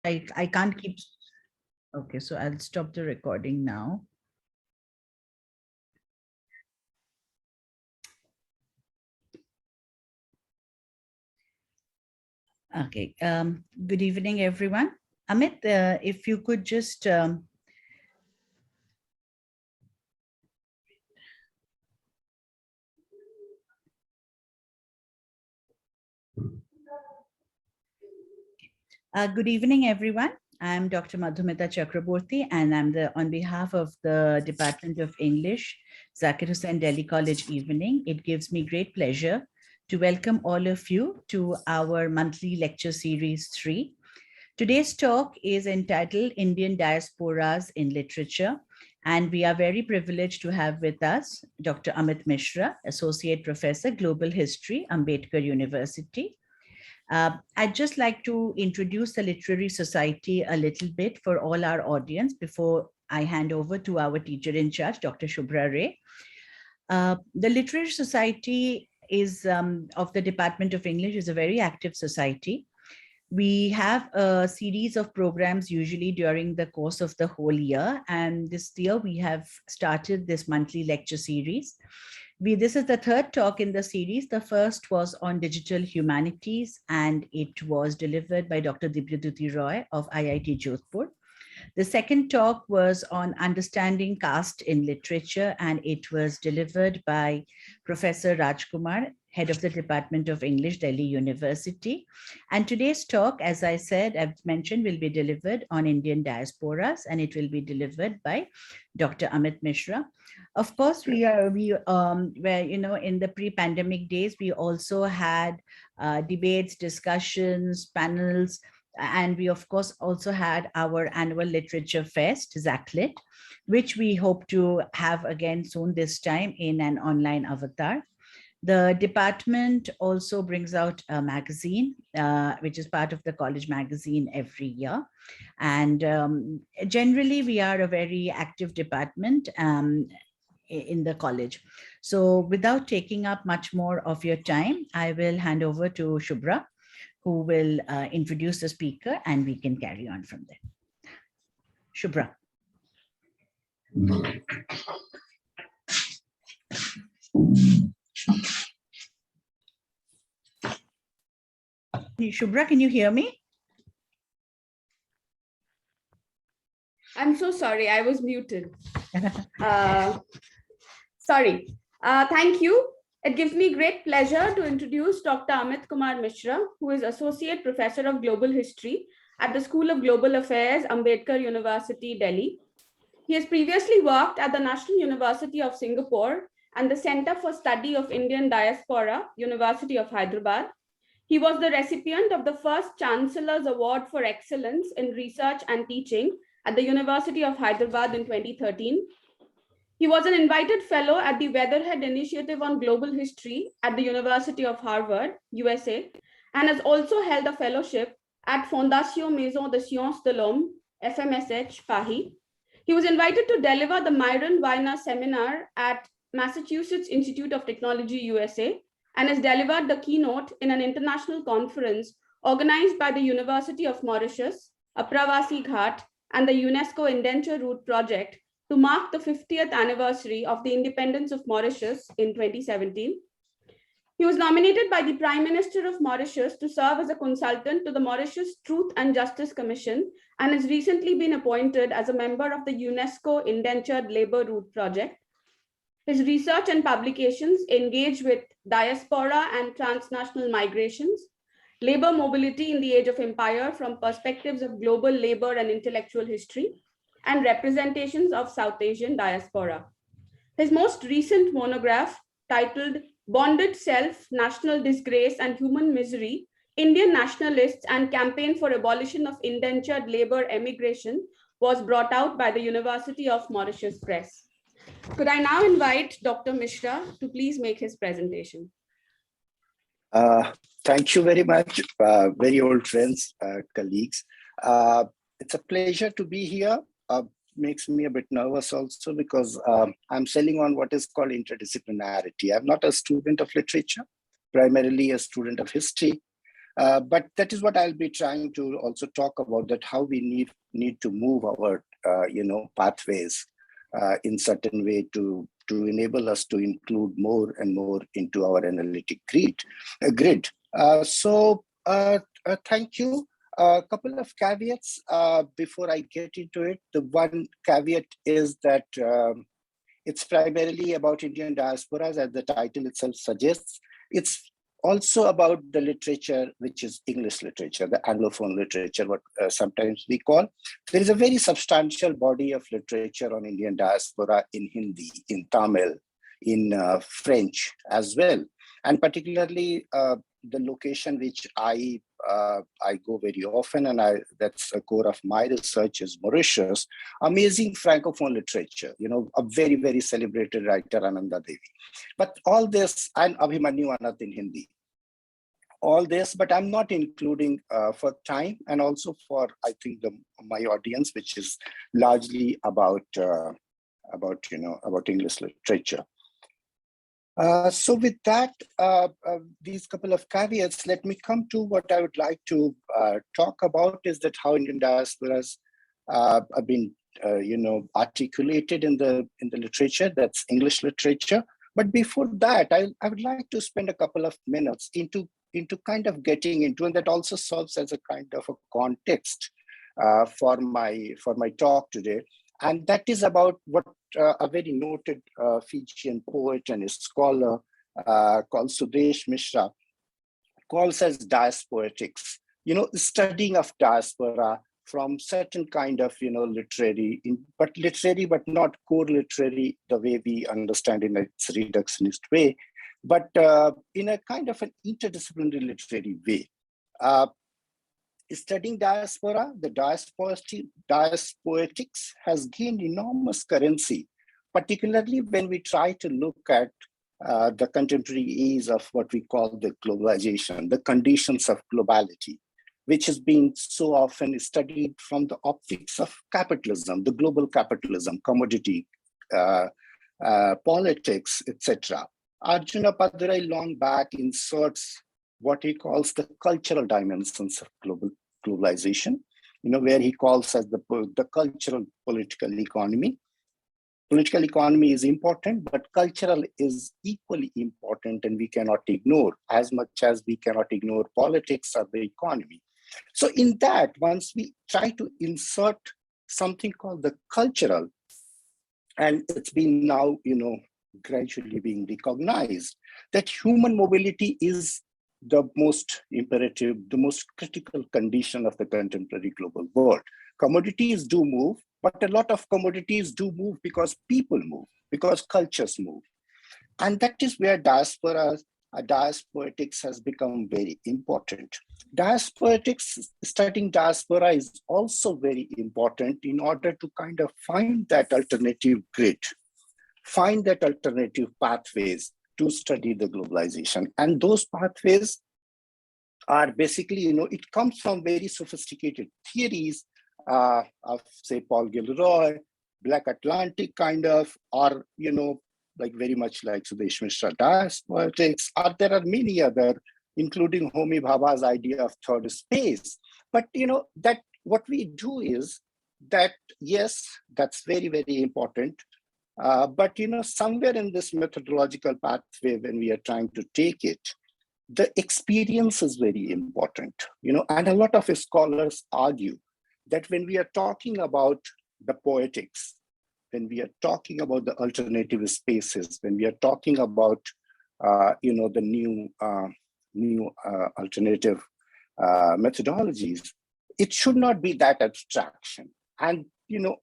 I can't keep. Okay, so I'll stop the recording now. Okay, good evening, everyone. Amit, if you could just good evening, everyone. I'm Dr. Madhumita Chakraborty, and I'm on behalf of the Department of English, Zakir Hussain Delhi College Evening. It gives me great pleasure to welcome all of you to our monthly lecture series 3. Today's talk is entitled Indian Diasporas in Literature, and we are very privileged to have with us Dr. Amit Mishra, Associate Professor, Global History, Ambedkar University. I'd just like to introduce the Literary Society a little bit for all our audience before I hand over to our teacher in charge, Dr. Shubhra Ray. The Literary Society is of the Department of English is a very active society. We have a series of programs usually during the course of the whole year. And this year we have started this monthly lecture series. This is the third talk in the series. The first was on digital humanities, and it was delivered by Dr. Dibyaduti Roy of IIT Jodhpur. The second talk was on understanding caste in literature, and it was delivered by Professor Kumar, head of the Department of English, Delhi University. And today's talk, as I said, I've mentioned, will be delivered on Indian diasporas, and it will be delivered by Dr. Amit Mishra. Of course, where in the pre-pandemic days, we also had debates, discussions, panels, and we, of course, also had our annual literature fest, ZACLIT, which we hope to have again soon, this time in an online avatar. The department also brings out a magazine, which is part of the college magazine every year. And generally, we are a very active department in the college. So without taking up much more of your time, I will hand over to Shubhra, who will introduce the speaker, and we can carry on from there. Shubhra. Shubhra, can you hear me? I'm so sorry, I was muted. Sorry. Thank you. It gives me great pleasure to introduce Dr. Amit Kumar Mishra, who is Associate Professor of Global History at the School of Global Affairs, Ambedkar University, Delhi. He has previously worked at the National University of Singapore and the Center for Study of Indian Diaspora, University of Hyderabad. He was the recipient of the first Chancellor's Award for Excellence in Research and Teaching at the University of Hyderabad in 2013. He was an invited fellow at the Weatherhead Initiative on Global History at the University of Harvard, USA, and has also held a fellowship at Fondation Maison de Sciences de l'Homme, FMSH, Paris. He was invited to deliver the Myron Weiner Seminar at Massachusetts Institute of Technology, USA, and has delivered the keynote in an international conference organized by the University of Mauritius, Apravasi Ghat, and the UNESCO Indenture Route Project to mark the 50th anniversary of the independence of Mauritius in 2017. He was nominated by the Prime Minister of Mauritius to serve as a consultant to the Mauritius Truth and Justice Commission, and has recently been appointed as a member of the UNESCO Indentured Labor Route Project. His research and publications engage with diaspora and transnational migrations, labor mobility in the age of empire from perspectives of global labor and intellectual history, and representations of South Asian diaspora. His most recent monograph, titled Bonded Self, National Disgrace and Human Misery, Indian Nationalists and Campaign for Abolition of Indentured Labor Emigration, was brought out by the University of Mauritius Press. Could I now invite Dr. Mishra to please make his presentation? Thank you very much, very old friends, colleagues. It's a pleasure to be here. Makes me a bit nervous also because I'm selling on what is called interdisciplinarity. I'm not a student of literature, primarily a student of history, But that is what I'll be trying to also talk about, that how we need to move our, pathways in certain way to enable us to include more and more into our analytic grid. Thank you. A couple of caveats before I get into it. The one caveat is that it's primarily about Indian diasporas, as the title itself suggests. It's also about the literature, which is English literature, the Anglophone literature, what sometimes we call. There is a very substantial body of literature on Indian diaspora in Hindi, in Tamil, in French as well. And particularly the location which I go very often, and that's a core of my research, is Mauritius. Amazing Francophone literature, a very, very celebrated writer, Ananda Devi. But all this, and Abhimanyu Anant in Hindi. All this, but I'm not including for time and also for, I think, my audience, which is largely about English literature. So with that, these couple of caveats, let me come to what I would like to talk about, is that how Indian diasporas have been, articulated in the literature, that's English literature. But before that, I would like to spend a couple of minutes into kind of getting into, and that also serves as a kind of a context for my talk today. And that is about what a very noted Fijian poet and a scholar called Sudesh Mishra calls as diasporics. Studying of diaspora from certain kind of, literary, but not core literary, the way we understand in its reductionist way, but in a kind of an interdisciplinary literary way. Studying diaspora, the diasporics has gained enormous currency, particularly when we try to look at the contemporary ease of what we call the globalization, the conditions of globality, which has been so often studied from the optics of capitalism, the global capitalism, commodity, politics, etc. Arjuna Padurai long back inserts what he calls the cultural dimensions of globalization, where he calls as the cultural political economy. Political economy is important, but cultural is equally important, and we cannot ignore as much as we cannot ignore politics or the economy. So in that, once we try to insert something called the cultural, and it's been now, gradually being recognized that human mobility is the most imperative, the most critical condition of the contemporary global world. Commodities do move, but a lot of commodities do move because people move, because cultures move. And that is where diasporics has become very important. Diasporics, studying diaspora is also very important in order to kind of find that alternative grid, find that alternative pathways to study the globalization. And those pathways are basically, it comes from very sophisticated theories of, say, Paul Gilroy, Black Atlantic kind of, or, like very much like Sudesh Mishra diasporics, or there are many other, including Homi Bhabha's idea of third space. But, that what we do is that, yes, that's very, very important. But somewhere in this methodological pathway, when we are trying to take it, the experience is very important. And a lot of scholars argue that when we are talking about the poetics, when we are talking about the alternative spaces, when we are talking about the new alternative methodologies, it should not be that abstraction. And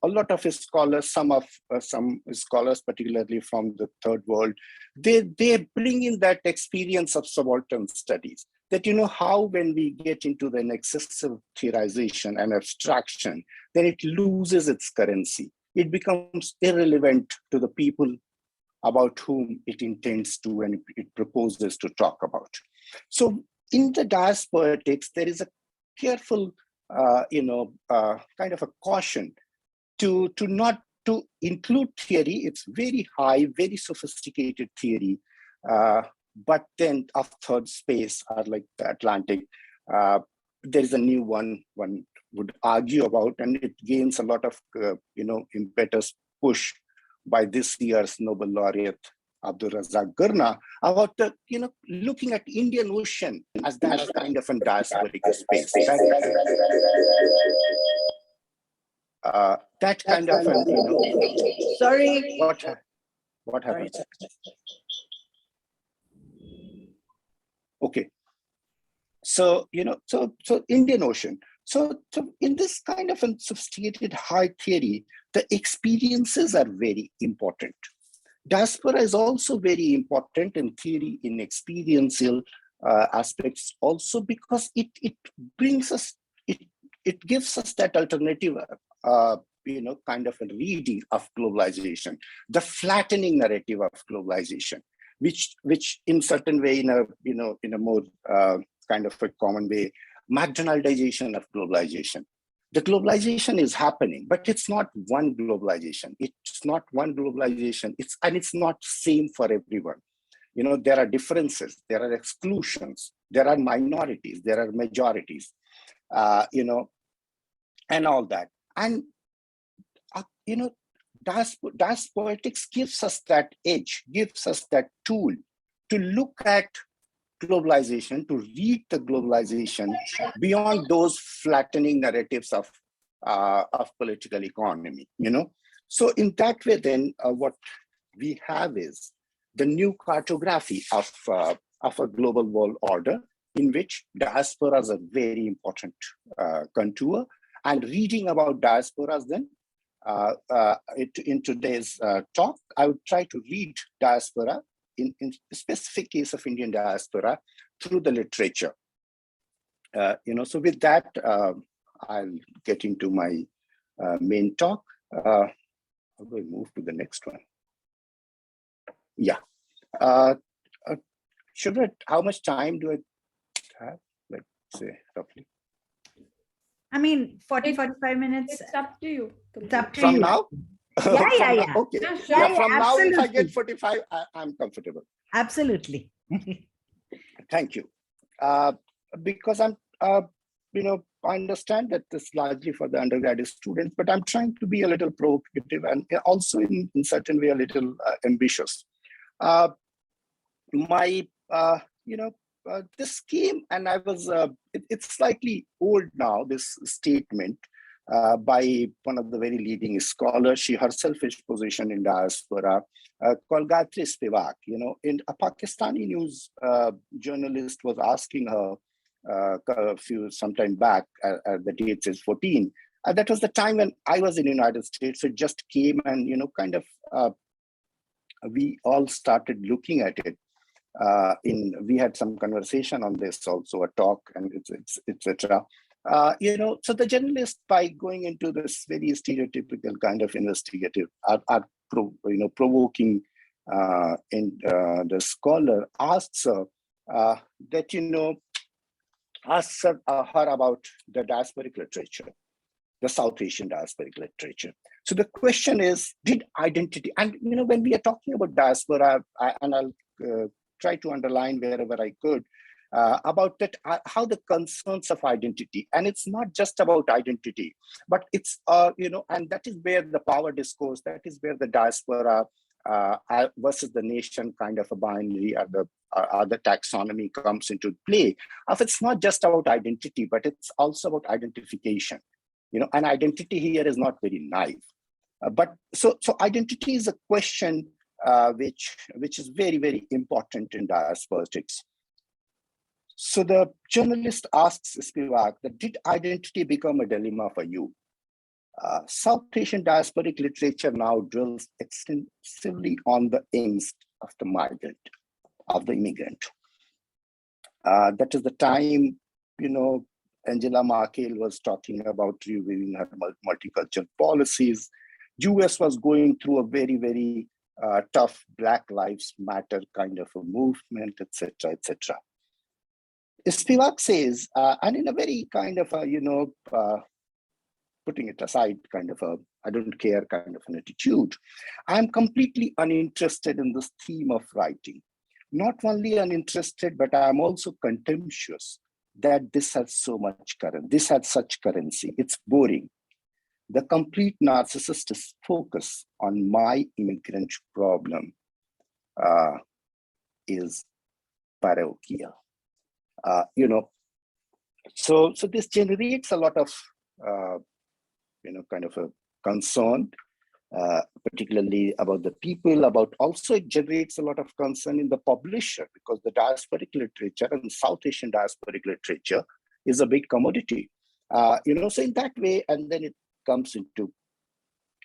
a lot of scholars, some scholars, particularly from the third world, they bring in that experience of subaltern studies. That how when we get into an excessive theorization and abstraction, then it loses its currency. It becomes irrelevant to the people about whom it intends to and it proposes to talk about. So in the diasporics, there is a careful, kind of a caution to not to include theory. It's very high, very sophisticated theory, but then of third space, or like the Atlantic, There is a new one would argue about, and it gains a lot of impetus push by this year's Nobel laureate Abdul Razak Gurna about the looking at Indian Ocean as that kind of a diasporic space. That kind of an Sorry. What happened? Okay. So, so Indian Ocean. So in this kind of a sophisticated high theory, the experiences are very important. Diaspora is also very important in theory, in experiential aspects also, because it brings us, it gives us that alternative, kind of a reading of globalization, the flattening narrative of globalization, which in certain way, in a more kind of a common way, McDonaldization of globalization. The globalization is happening, but it's not one globalization. It's not one globalization. It's not same for everyone. There are differences, there are exclusions, there are minorities, there are majorities, and all that. And Diasporics gives us that edge, gives us that tool to look at globalization, to read the globalization beyond those flattening narratives of political economy. So in that way, then what we have is the new cartography of a global world order, in which diasporas are very important contour. And reading about diasporas, then in today's talk, I would try to read diaspora in the specific case of Indian diaspora through the literature. So with that, I'll get into my main talk. How do I move to the next one? Yeah. How much time do I have? Let's say roughly. I mean, 40, 45 minutes. It's up to you. It's up to From you. now? Yeah. Okay. Yeah, sure. Yeah, from now, if I absolutely. get 45, I'm comfortable. Absolutely. Thank you. Because I'm, I understand that this is largely for the undergraduate students, but I'm trying to be a little provocative and also in certain way a little ambitious. This came, and I was, it's slightly old now, this statement by one of the very leading scholars. She herself is positioned in diaspora, called Gayatri Spivak. In a Pakistani news journalist was asking her some time back, the date says 14. That was the time when I was in the United States. It just came, and kind of we all started looking at it. We had some conversation on this also, a talk, and etc. So the journalist, by going into this very stereotypical kind of investigative, provoking, and the scholar asks her asks her about the diasporic literature, the South Asian diasporic literature. So the question is, did identity, and when we are talking about diaspora, and I'll try to underline wherever I could, about that, how the concerns of identity, and it's not just about identity, but it's, and that is where the power discourse, that is where the diaspora versus the nation kind of a binary, or the taxonomy comes into play. It's not just about identity, but it's also about identification. And identity here is not very naive. But so identity is a question which is very, very important in diasporics. So the journalist asks Spivak that, did identity become a dilemma for you? South Asian diasporic literature now dwells extensively on the angst of the migrant, of the immigrant. That is the time, Angela Merkel was talking about reviewing her multicultural policies. US was going through a very, very tough Black Lives Matter kind of a movement, etc., etc. Spivak says, and in a very kind of a, putting it aside, kind of a, I don't care kind of an attitude, I'm completely uninterested in this theme of writing. Not only uninterested, but I'm also contemptuous that this has so much current, this has such currency, it's boring. The complete narcissist focus on my immigrant problem is parochial. So this generates a lot of, kind of a concern, particularly about the people, also it generates a lot of concern in the publisher, because the diasporic literature and South Asian diasporic literature is a big commodity. So in that way, and then it comes into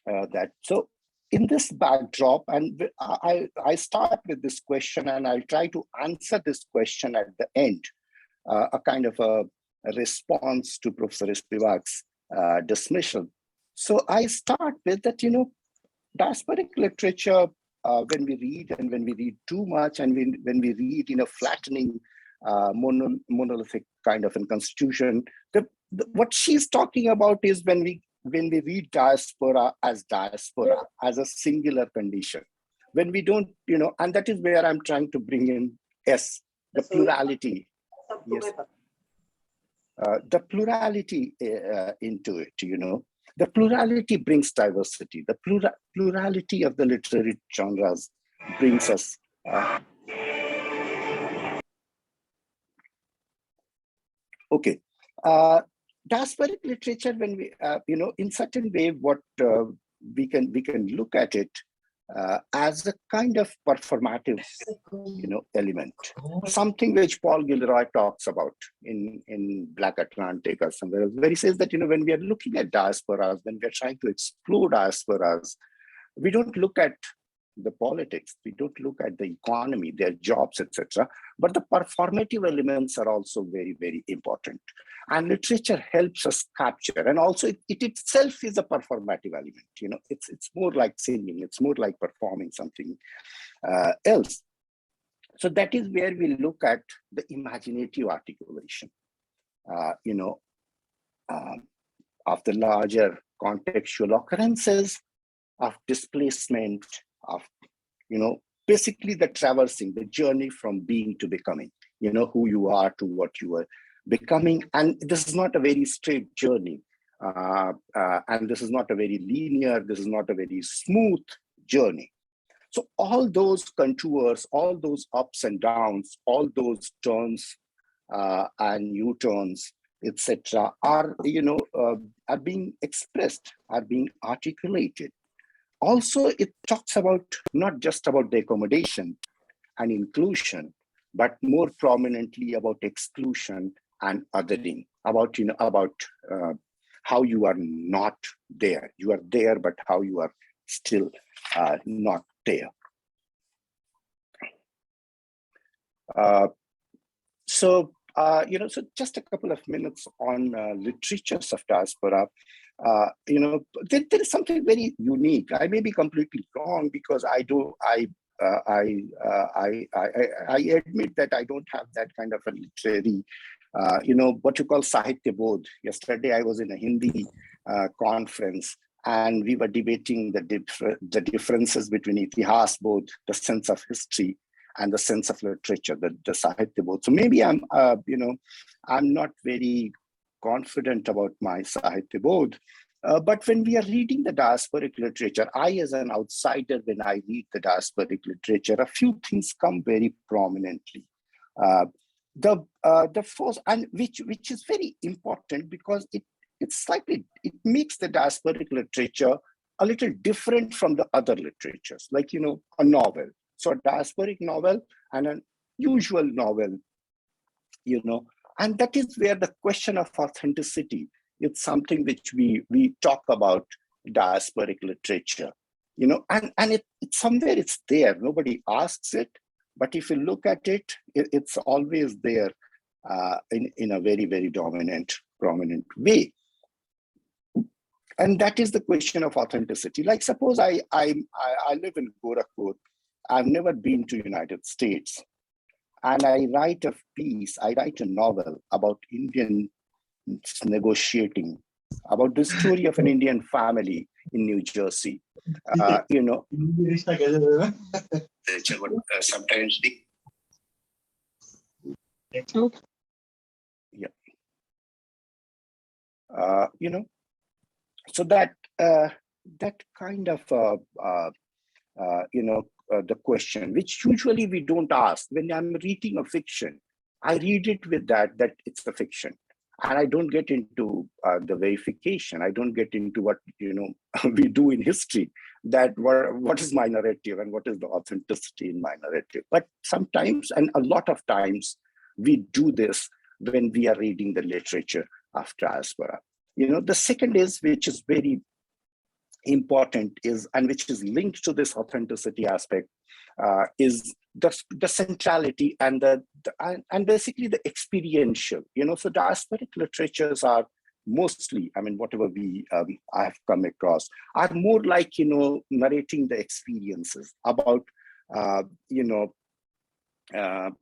that. So in this backdrop, and I start with this question, and I'll try to answer this question at the end, a kind of a response to Professor Spivak's dismissal. So I start with that, diasporic literature, when we read, and when we read too much, and when we read in a flattening, monolithic kind of a constitution, what she's talking about is when we read diaspora, as a singular condition, when we don't, and that is where I'm trying to bring in the plurality. Yes. The plurality into it, The plurality brings diversity. The plurality of the literary genres brings us. Okay. Diasporic literature, when we, in certain way, what we can look at it as a kind of performative, element, something which Paul Gilroy talks about in Black Atlantic or somewhere else, where he says that, when we are looking at diasporas, when we are trying to explore diasporas, we don't look at the politics, we don't look at the economy, their jobs, etc. But the performative elements are also very, very important. And literature helps us capture, and also it itself is a performative element. It's more like singing, it's more like performing something else. So that is where we look at the imaginative articulation, of the larger contextual occurrences, of displacement, of, basically the traversing, the journey from being to becoming, who you are to what you are becoming. And this is not a very straight journey. And this is not a very linear, this is not a very smooth journey. So all those contours, all those ups and downs, all those turns and U-turns, etc., are being expressed, are being articulated. Also, it talks about not just about the accommodation and inclusion, but more prominently about exclusion and othering, about how you are not there. You are there, but how you are still not there. So just a couple of minutes on literatures of diaspora. There is something very unique. I may be completely wrong, because I admit that I don't have that kind of a literary, what you call Sahitya Bodh. Yesterday, I was in a Hindi conference, and we were debating the differences between Itihas Bodh, the sense of history, and the sense of literature, the Sahitya Bodh. So maybe I'm not very confident about my Sahitya Bodh. But when we are reading the diasporic literature, I, as an outsider, when I read the diasporic literature, a few things come very prominently. The first, and which is very important, because it makes the diasporic literature a little different from the other literatures, like a novel. So a diasporic novel and an usual novel, and that is where the question of authenticity, it's something which we talk about diasporic literature, and it's somewhere, it's there. Nobody asks it, but if you look at it, it's always there in a very, very prominent way. And that is the question of authenticity. Like, suppose I live in Gorakhpur. I've never been to United States, and I write a piece, I write a novel about Indians negotiating, about the story of an Indian family in New Jersey. Sometimes you know, so that that kind of the question, which usually we don't ask. When I'm reading a fiction, I read it with that it's a fiction, and I don't get into the verification. I don't get into what we do in history, that what is my narrative and what is the authenticity in my narrative. But sometimes, and a lot of times, we do this when we are reading the literature of diaspora. The second is, which is very important, is, and which is linked to this authenticity aspect, is the centrality and and basically the experiential. So diasporic literatures are mostly, I mean, whatever I have come across, are more like narrating the experiences about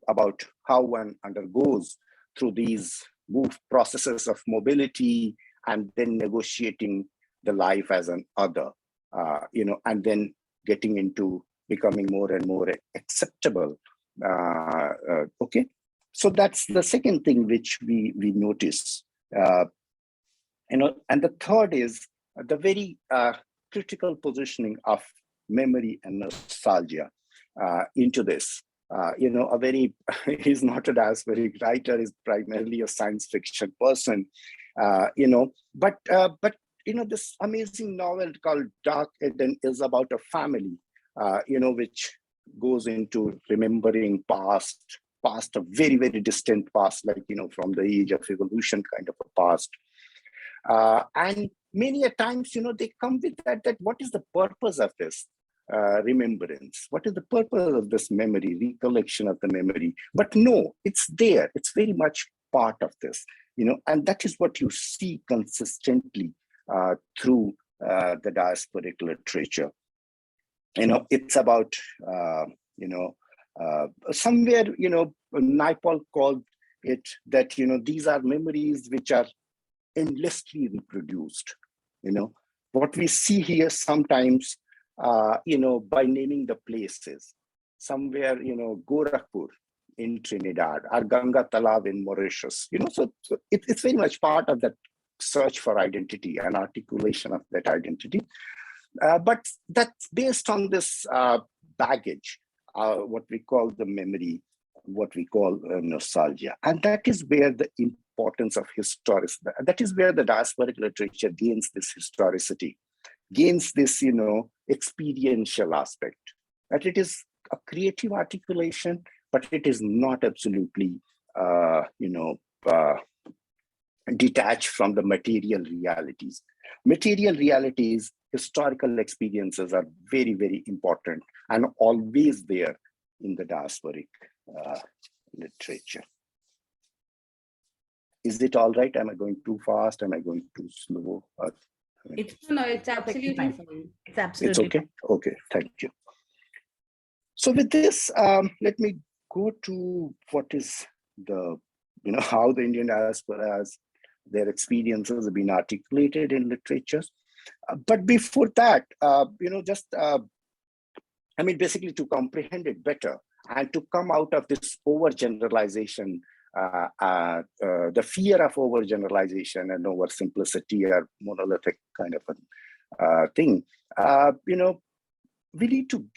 about how one undergoes through these processes of mobility, and then negotiating the life as an other, and then getting into becoming more and more acceptable. Okay, so that's the second thing which we notice. And the third is the very critical positioning of memory and nostalgia into this. He's not a diasporic writer; he's primarily a science fiction person. But this amazing novel called Dark Eden is about a family, which goes into remembering past, a very, very distant past, like, from the age of evolution kind of a past. And many a times, they come with that what is the purpose of this remembrance? What is the purpose of this memory, recollection of the memory? But no, it's there. It's very much part of this, and that is what you see consistently through the diasporic literature. It's about, somewhere, Naipaul called it that, these are memories which are endlessly reproduced. What we see here sometimes, by naming the places, somewhere, Gorakhpur in Trinidad, or Ganga Talab in Mauritius, so it's very much part of that search for identity and articulation of that identity. But that's based on this baggage, what we call the memory, what we call nostalgia. And that is where the importance of historicity, that is where the diasporic literature gains this historicity, gains this, experiential aspect, that it is a creative articulation, but it is not absolutely, detached from the material realities. Material realities, historical experiences are very, very important and always there in the diasporic literature. Is it all right? Am I going too fast? Am I going too slow? It's absolutely fine. It's absolutely okay. Okay, thank you. So with this, let me go to what is the, how the Indian diaspora has their experiences have been articulated in literatures. But before that, basically to comprehend it better and to come out of this overgeneralization, the fear of overgeneralization and oversimplicity or monolithic kind of a thing, we need to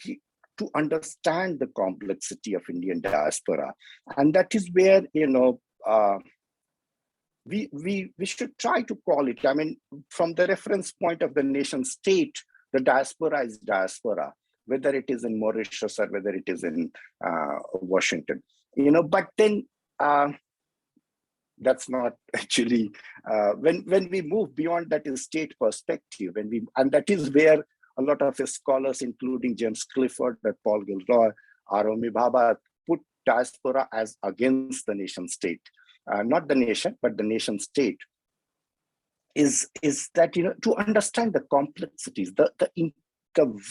understand the complexity of Indian diaspora. And that is where, we should try to call it, from the reference point of the nation state, the diaspora is diaspora, whether it is in Mauritius or whether it is in Washington, but then that's not actually, when we move beyond that state perspective, and that is where a lot of scholars, including James Clifford and Paul Gilroy, Aromi Bhabha, put diaspora as against the nation state. Not the nation, but the nation state, is that, to understand the complexities, the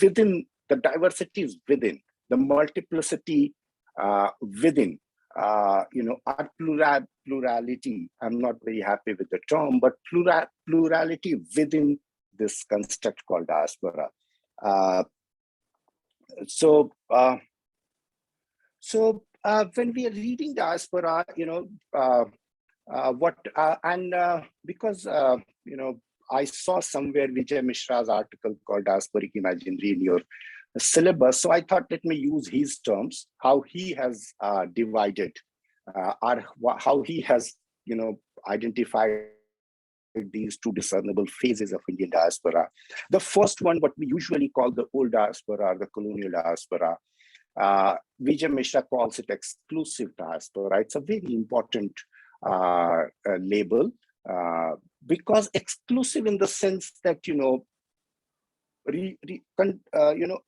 within, the diversities within, the multiplicity within, our plurality. I'm not very happy with the term, but plurality within this construct called diaspora. So when we are reading diaspora, Because I saw somewhere Vijay Mishra's article called Diasporic Imaginary in your syllabus. So I thought, let me use his terms, how he has divided or how he has, identified these two discernible phases of Indian diaspora. The first one, what we usually call the old diaspora or the colonial diaspora, Vijay Mishra calls it exclusive diaspora. It's a very important label because exclusive in the sense that,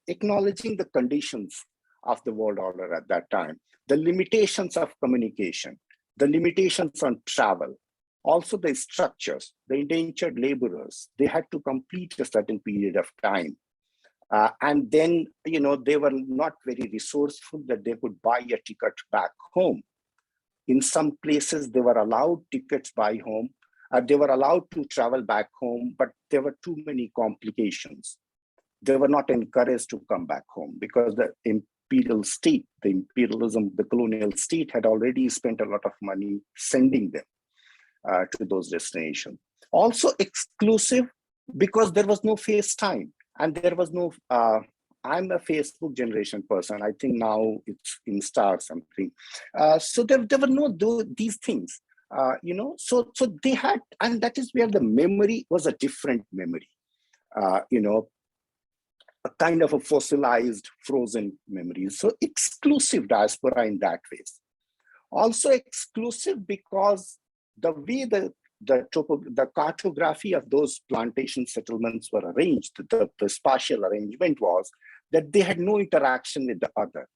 acknowledging the conditions of the world order at that time, the limitations of communication, the limitations on travel, also the structures, the indentured laborers, they had to complete a certain period of time. And then, they were not very resourceful that they could buy a ticket back home. In some places, they were allowed tickets by home. They were allowed to travel back home, but there were too many complications. They were not encouraged to come back home because the imperial state, the imperialism, the colonial state had already spent a lot of money sending them to those destinations. Also exclusive because there was no FaceTime and there was no, I'm a Facebook generation person. I think now it's Insta or something. So there were no these things, so they had, and that is where the memory was a different memory, a kind of a fossilized, frozen memory. So exclusive diaspora in that way. Also exclusive because the way the cartography of those plantation settlements were arranged, the spatial arrangement was that they had no interaction with the other.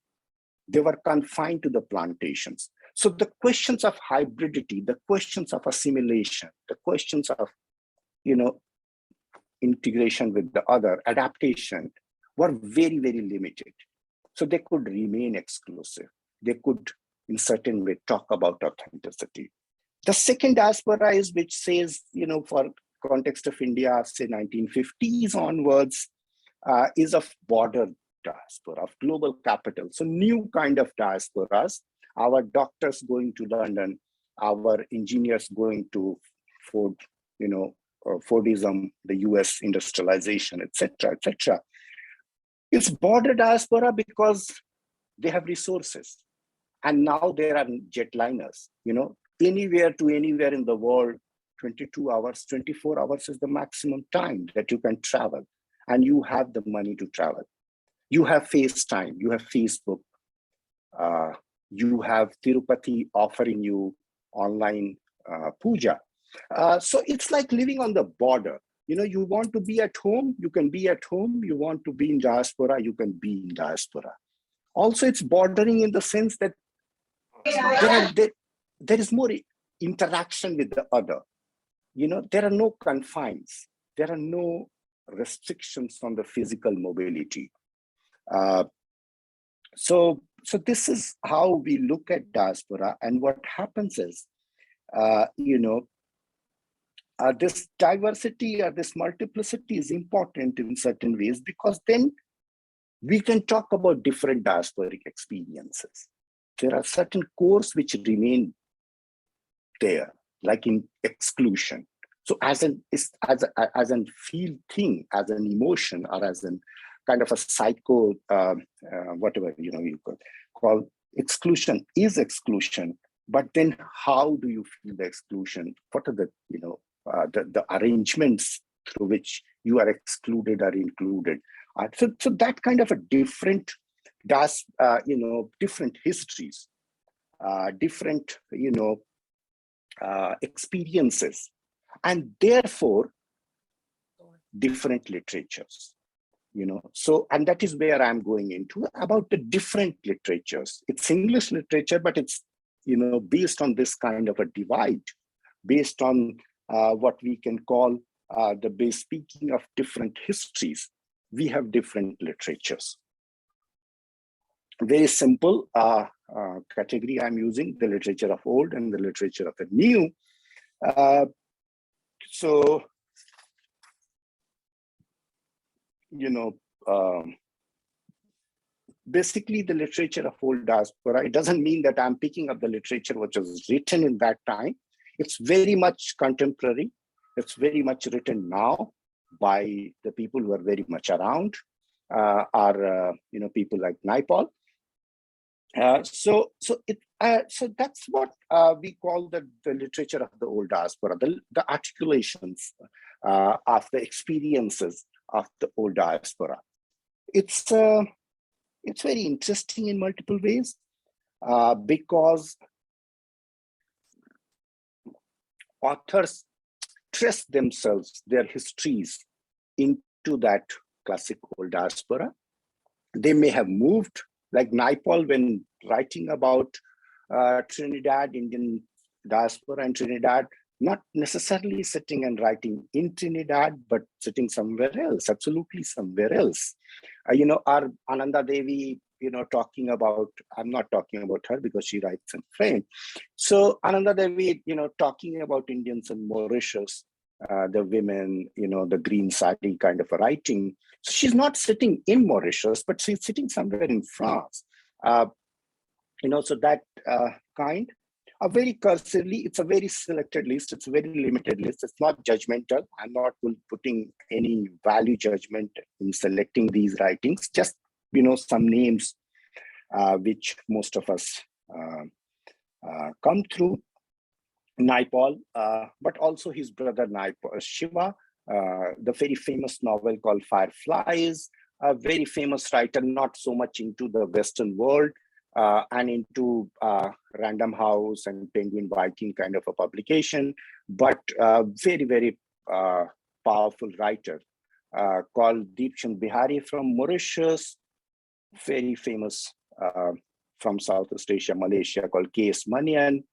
They were confined to the plantations. So the questions of hybridity, the questions of assimilation, the questions of, integration with the other, adaptation, were very, very limited. So they could remain exclusive. They could, in certain way, talk about authenticity. The second diaspora is which says, for context of India, say 1950s onwards, is of border diaspora, of global capital. So new kind of diasporas, our doctors going to London, our engineers going to Ford, Fordism, the US industrialization, etc., etc. It's border diaspora because they have resources. And now there are jetliners, anywhere to anywhere in the world, 22 hours, 24 hours is the maximum time that you can travel. And you have the money to travel. You have FaceTime, you have Facebook, you have Tirupati offering you online puja. So it's like living on the border. You want to be at home, you can be at home. You want to be in diaspora, you can be in diaspora. Also, it's bordering in the sense that there is more interaction with the other. There are no confines. There are no restrictions on the physical mobility. So this is how we look at diaspora. And what happens is, this diversity or this multiplicity is important in certain ways because then we can talk about different diasporic experiences. There are certain cores which remain there, like in exclusion. So as an feel thing, as an emotion, or as an kind of a psycho, whatever you could call exclusion is exclusion. But then, how do you feel the exclusion? What are the arrangements through which you are excluded or included? So that kind of a different different histories, different experiences, and therefore different literatures. So, and that is where I'm going into about the different literatures. It's English literature, but it's based on this kind of a divide, based on what we can call the base speaking of different histories. We have different literatures. Very simple category I'm using, the literature of old and the literature of the new. Basically the literature of old diaspora, it doesn't mean that I'm picking up the literature which was written in that time. It's very much contemporary. It's very much written now by the people who are very much around, people like Naipaul. So that's what we call the literature of the old diaspora, the articulations of the experiences of the old diaspora. It's very interesting in multiple ways because authors trace themselves, their histories into that classic old diaspora. They may have moved, like Naipaul, when writing about Trinidad, Indian diaspora in Trinidad, not necessarily sitting and writing in Trinidad, but sitting somewhere else, absolutely somewhere else. Our Ananda Devi, talking about, I'm not talking about her because she writes in French. So Ananda Devi, talking about Indians in Mauritius, the women, the green sari kind of a writing. So she's not sitting in Mauritius, but she's sitting somewhere in France. So that kind. Very cursively, it's a very selected list. It's a very limited list. It's not judgmental. I'm not putting any value judgment in selecting these writings. Just, some names which most of us come through. Naipaul, but also his brother Naipaul, Shiva, the very famous novel called Fireflies, a very famous writer, not so much into the Western world, and into Random House and Penguin Viking kind of a publication, but very, very powerful writer called Deepchand Bihari from Mauritius, very famous from Southeast Asia, Malaysia, called K.S. Manian,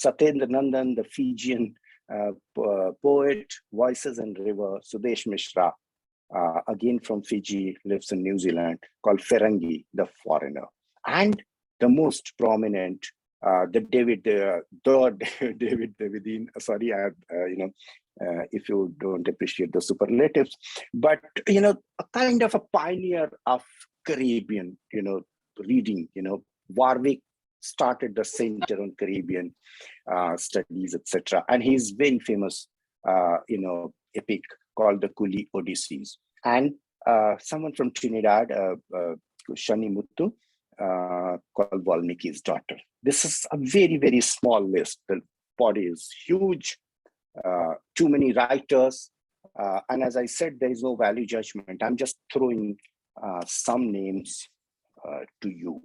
Satyendra Nandan, the Fijian poet, Voices and River, Sudesh Mishra, again from Fiji, lives in New Zealand, called Ferengi, the Foreigner. And the most prominent, David Davidine. Sorry, if you don't appreciate the superlatives, but a kind of a pioneer of Caribbean, reading. Warwick started the Center on Caribbean Studies, etc., and he's very famous, epic called the Kuli Odysseys. And someone from Trinidad, Shani Muttu, called Valmiki's Daughter. This is a very, very small list. The body is huge, too many writers. And as I said, there is no value judgment. I'm just throwing some names to you.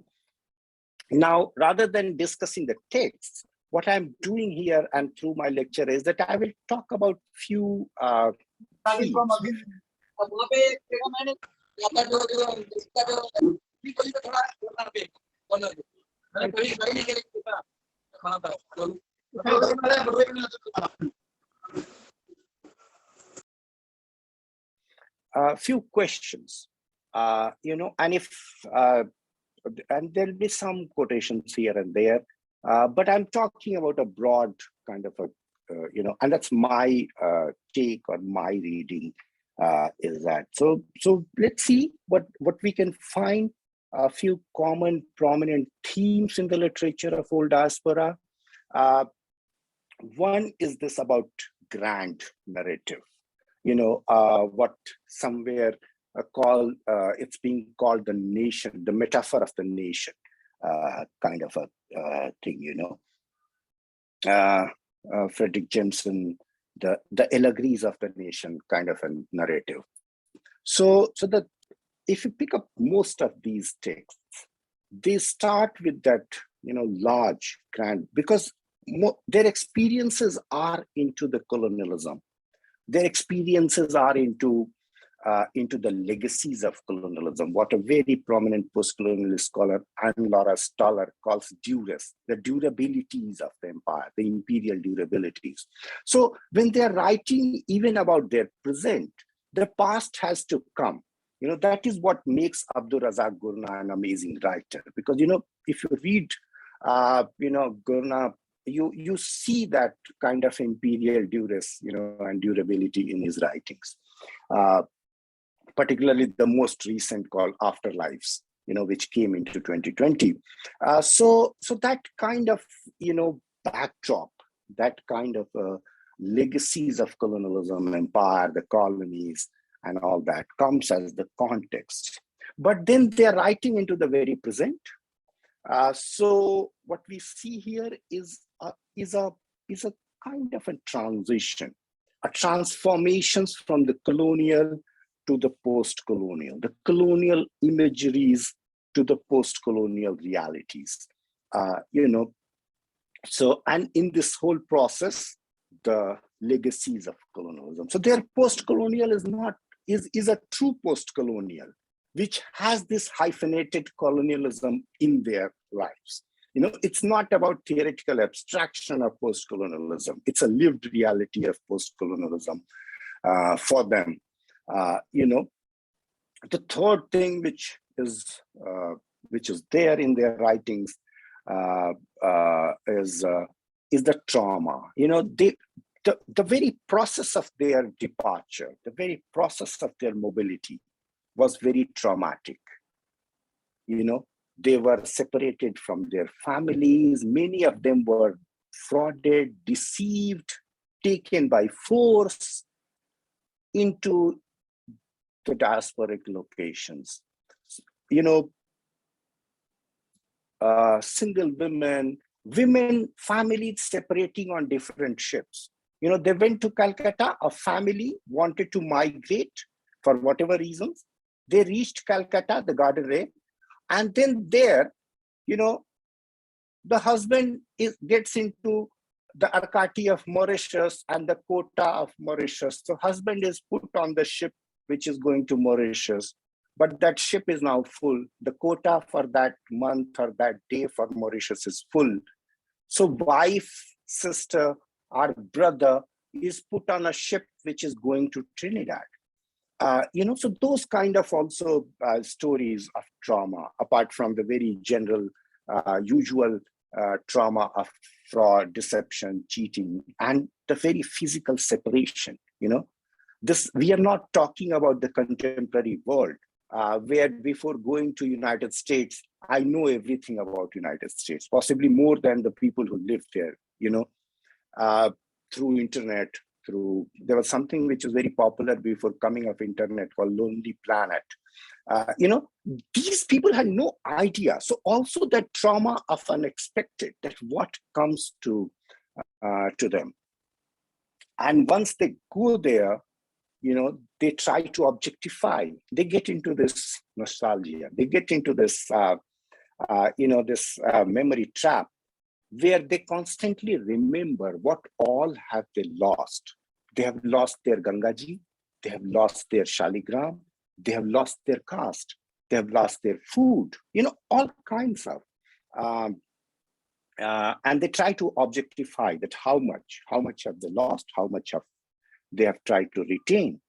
Now, rather than discussing the text, what I'm doing here and through my lecture is that I will talk about few themes. Few questions, and if and there'll be some quotations here and there, but I'm talking about a broad kind of a, and that's my take or my reading is that. So let's see what we can find. A few common prominent themes in the literature of old diaspora. One is this about grand narrative, what somewhere it's being called the nation, the metaphor of the nation, kind of a thing, Frederick Jameson, the allegories of the nation kind of a narrative. So if you pick up most of these texts, they start with that, large, grand, because their experiences are into the colonialism. Their experiences are into the legacies of colonialism, what a very prominent post-colonialist scholar, Anne-Laura Stoller, calls duress, the durabilities of the empire, the imperial durabilities. So when they're writing even about their present, the past has to come. That is what makes Abdul Razak Gurna an amazing writer, because, if you read, Gurna, you see that kind of imperial duress, and durability in his writings. Particularly the most recent called Afterlives, which came into 2020. So that kind of, backdrop, that kind of legacies of colonialism, empire, the colonies, and all that comes as the context. But then they're writing into the very present. So what we see here is a kind of a transition, a transformations from the colonial to the post-colonial, the colonial imageries to the post-colonial realities. So, and in this whole process, the legacies of colonialism. So their post-colonial is a true post-colonial, which has this hyphenated colonialism in their lives. It's not about theoretical abstraction of post-colonialism. It's a lived reality of post-colonialism for them. The third thing which is there in their writings is the trauma. The very process of their departure, the very process of their mobility was very traumatic. They were separated from their families. Many of them were frauded, deceived, taken by force into the diasporic locations. Single women, families separating on different ships. They went to Calcutta, a family wanted to migrate for whatever reasons. They reached Calcutta, the Garden Ray, and then there, the husband gets into the Arcati of Mauritius and the quota of Mauritius. So husband is put on the ship which is going to Mauritius, but that ship is now full. The quota for that month or that day for Mauritius is full. So wife, sister, or brother is put on a ship which is going to Trinidad. So those kind of also stories of trauma, apart from the very general, usual trauma of fraud, deception, cheating, and the very physical separation. We are not talking about the contemporary world, where before going to United States, I know everything about United States, possibly more than the people who live there, through internet, there was something which was very popular before coming of internet called Lonely Planet. These people had no idea. So also that trauma of unexpected, that what comes to them. And once they go there, they try to objectify. They get into this nostalgia. They get into this, this memory trap, where they constantly remember what all have they lost. They have lost their Gangaji, they have lost their Shaligram, they have lost their caste, they have lost their food, all kinds of. And they try to objectify that how much have they lost, how much they have tried to retain.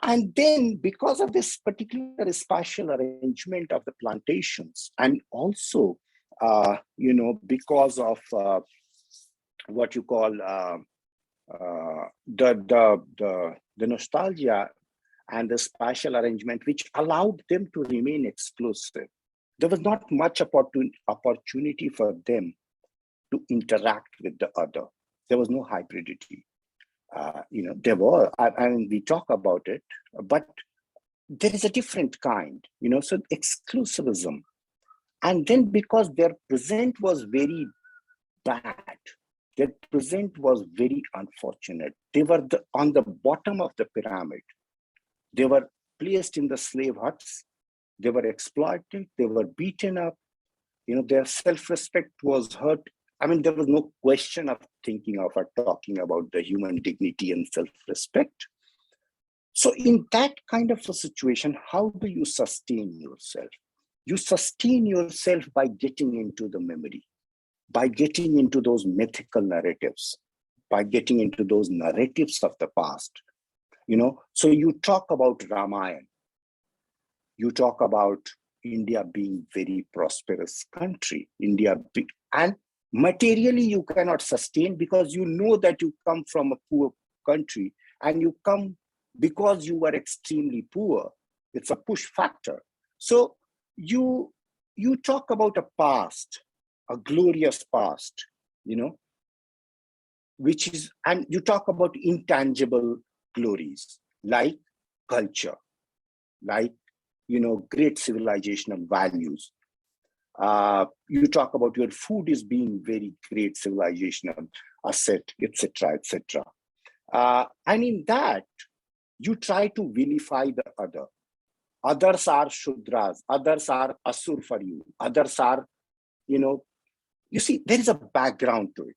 And then because of this particular spatial arrangement of the plantations, and also because of what you call the nostalgia and the spatial arrangement, which allowed them to remain exclusive. There was not much opportunity for them to interact with the other. There was no hybridity. There were, and we talk about it, but there is a different kind, so exclusivism. And then because their present was very bad, their present was very unfortunate. They were on the bottom of the pyramid. They were placed in the slave huts. They were exploited. They were beaten up. Their self-respect was hurt. I mean, there was no question of thinking of or talking about the human dignity and self-respect. So in that kind of a situation, how do you sustain yourself? You sustain yourself by getting into the memory, by getting into those mythical narratives, by getting into those narratives of the past. So you talk about Ramayana, you talk about India being very prosperous country, and materially you cannot sustain because you know that you come from a poor country and you come because you were extremely poor. It's a push factor. So you talk about a past, a glorious past, which is, and you talk about intangible glories like culture, like, great civilizational values. You talk about your food is being very great civilizational asset, etc., etc. And in that, you try to vilify the other. Others are Shudras, others are Asur for you, others are, you see, there is a background to it.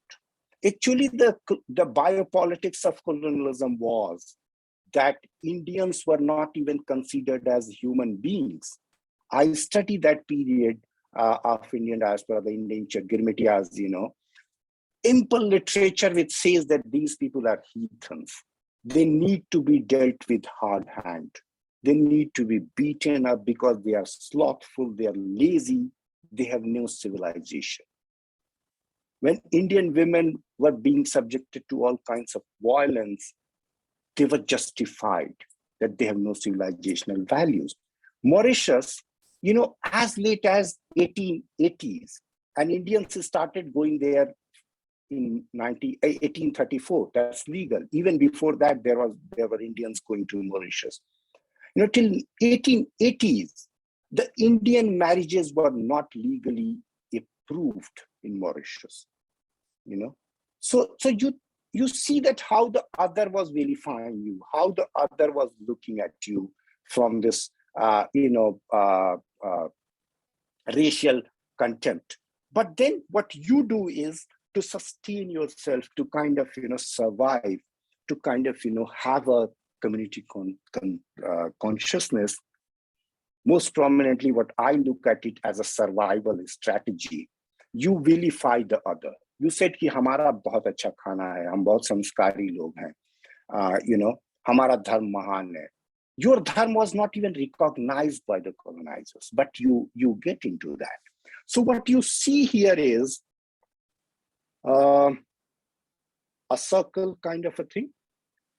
Actually, the biopolitics of colonialism was that Indians were not even considered as human beings. I study that period of Indian diaspora, the Indian Girmitias, ample literature which says that these people are heathens. They need to be dealt with hard hand. They need to be beaten up because they are slothful, they are lazy, they have no civilization. When Indian women were being subjected to all kinds of violence, they were justified that they have no civilizational values. Mauritius, as late as 1880s, and Indians started going there in 1834. That's legal. Even before that, there were Indians going to Mauritius. Till 1880s, the Indian marriages were not legally approved in Mauritius. So you see that how the other was vilifying you, how the other was looking at you from this racial contempt. But then what you do is to sustain yourself, to kind of survive, to kind of have a community consciousness. Most prominently, what I look at it as a survival strategy. You vilify the other. You said कि हमारा बहुत अच्छा खाना है, हम बहुत संस्कारी लोग हैं, हमारा धर्म महान है. Your dharma was not even recognized by the colonizers, but you get into that. So what you see here is a circle kind of a thing,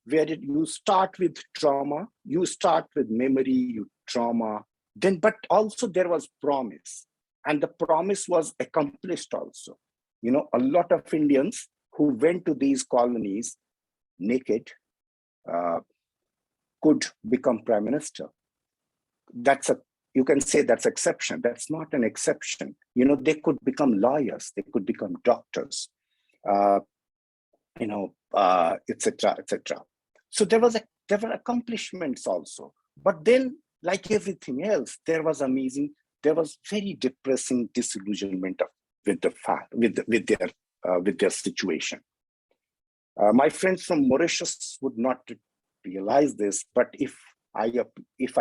where you start with trauma, you start with memory, trauma, then, but also there was promise, and the promise was accomplished also. A lot of Indians who went to these colonies naked could become prime minister. You can say that's exception. That's not an exception. They could become lawyers, they could become doctors, etc., etc. So there were accomplishments also. But then, like everything else, there was very depressing disillusionment with their situation. My friends from Mauritius would not realize this, but if I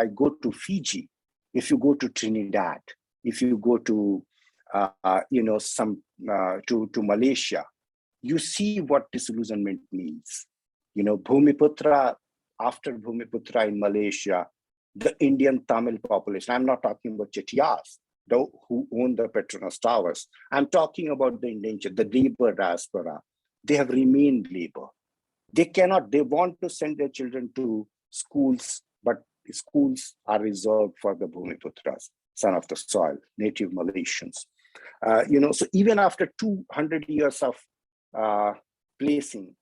go to Fiji, if you go to Trinidad, if you go to to Malaysia, you see what disillusionment means. Bhumiputra, after Bhumiputra in Malaysia, the Indian Tamil population, I'm not talking about Chettiars, who own the Petronas Towers. I'm talking about the indentured, the labor diaspora. They have remained labor. They want to send their children to schools, but schools are reserved for the Bhumiputras, son of the soil, native Malaysians. So even after 200 years of placing,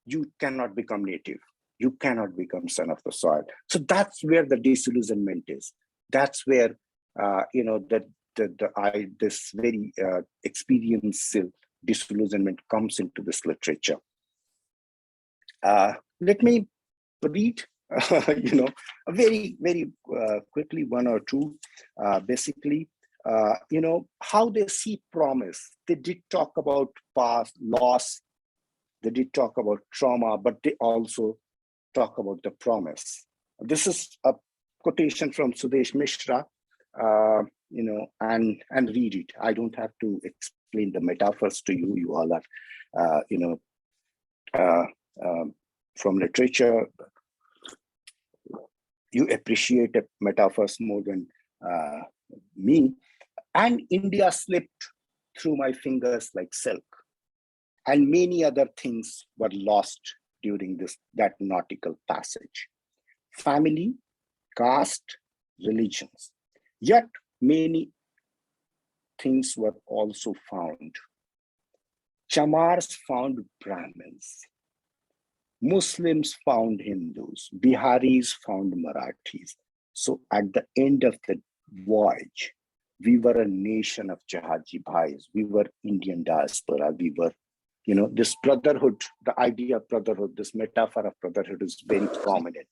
you cannot become native. You cannot become son of the soil. So that's where the disillusionment is. That's where this very experiential disillusionment comes into this literature. Let me read, very, very quickly, one or two. Basically, how they see promise. They did talk about past loss. They did talk about trauma, but they also talk about the promise. This is a quotation from Sudesh Mishra, and read it. I don't have to explain the metaphors to you. You all are, from literature. You appreciate metaphors more than me. And India slipped through my fingers like silk. And many other things were lost during that nautical passage. Family, caste, religions. Yet many things were also found. Chamars found Brahmins, Muslims found Hindus, Biharis found Marathis. So at the end of the voyage, we were a nation of Jahaji Bhais. We were Indian diaspora. We were, this brotherhood, the idea of brotherhood, this metaphor of brotherhood is very prominent.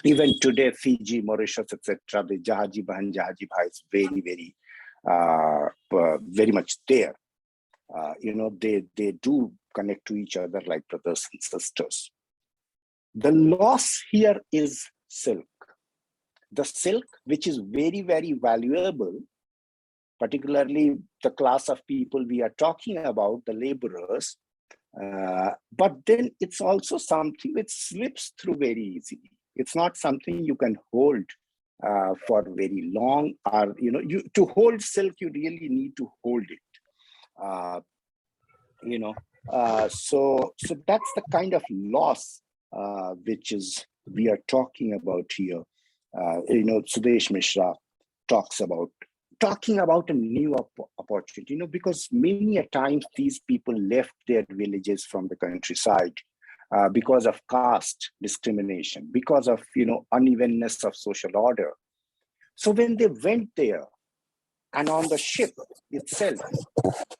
Even today, Fiji, Mauritius, etc., the Jahaji Bhan, Jahaji Bhai is very, very much there. They do connect to each other like brothers and sisters. The loss here is silk. The silk, which is very, very valuable, particularly the class of people we are talking about, the laborers, but then it's also something which slips through very easily. It's not something you can hold for very long, or, to hold silk, you really need to hold it. So that's the kind of loss which is we are talking about here. Sudesh Mishra talking about a new opportunity, because many a times these people left their villages from the countryside because of caste discrimination, because of, unevenness of social order. So when they went there, and on the ship itself,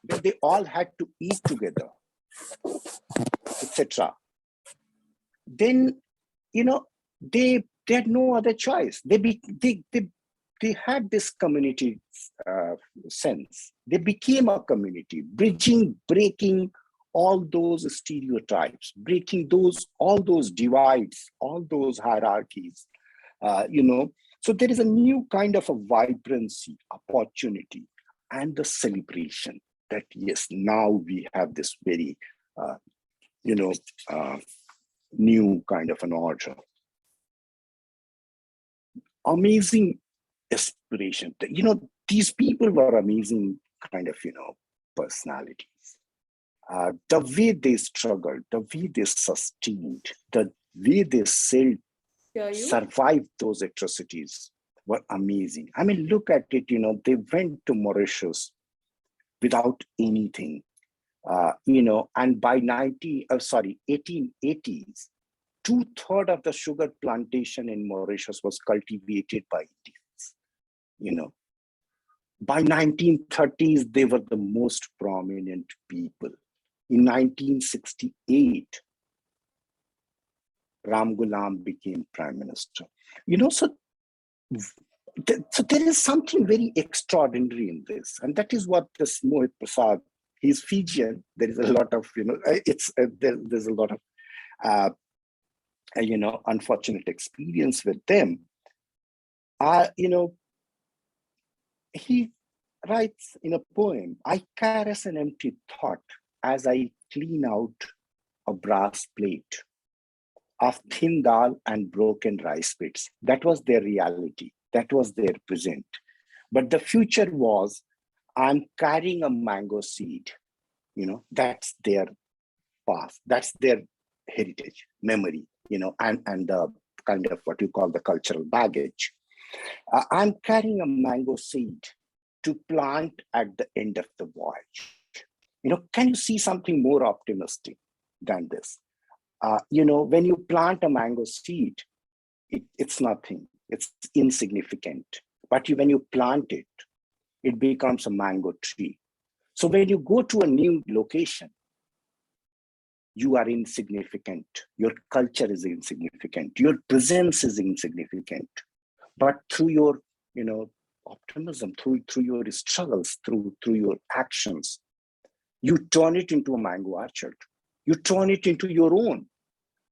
where they all had to eat together, etc., then, they had no other choice. They had this community sense. They became a community, breaking all those stereotypes, breaking all those divides, all those hierarchies, So there is a new kind of a vibrancy, opportunity, and the celebration that, yes, now we have this very, new kind of an order. Amazing aspiration. These people were amazing kind of, personalities. The way they struggled, the way they sustained, the way they survived those atrocities were amazing. I mean, look at it, they went to Mauritius without anything, and by 1880s, 2/3 of the sugar plantation in Mauritius was cultivated by Indians. By 1930s, they were the most prominent people. In 1968, Ram Ghulam became prime minister. So there is something very extraordinary in this, and that is what this Mohit Prasad, he's Fijian. There is a lot of, there's a lot of, unfortunate experience with them. He writes in a poem, "I caress an empty thought as I clean out a brass plate of thin dal and broken rice bits." That was their reality. That was their present. But the future was, I'm carrying a mango seed. That's their past. That's their heritage, memory, and the kind of what you call the cultural baggage. I'm carrying a mango seed to plant at the end of the voyage. Can you see something more optimistic than this? When you plant a mango seed, it's nothing, it's insignificant. But when you plant it, it becomes a mango tree. So when you go to a new location, you are insignificant. Your culture is insignificant. Your presence is insignificant. But through your, optimism, through your struggles, through your actions, you turn it into a mango orchard. You turn it into your own.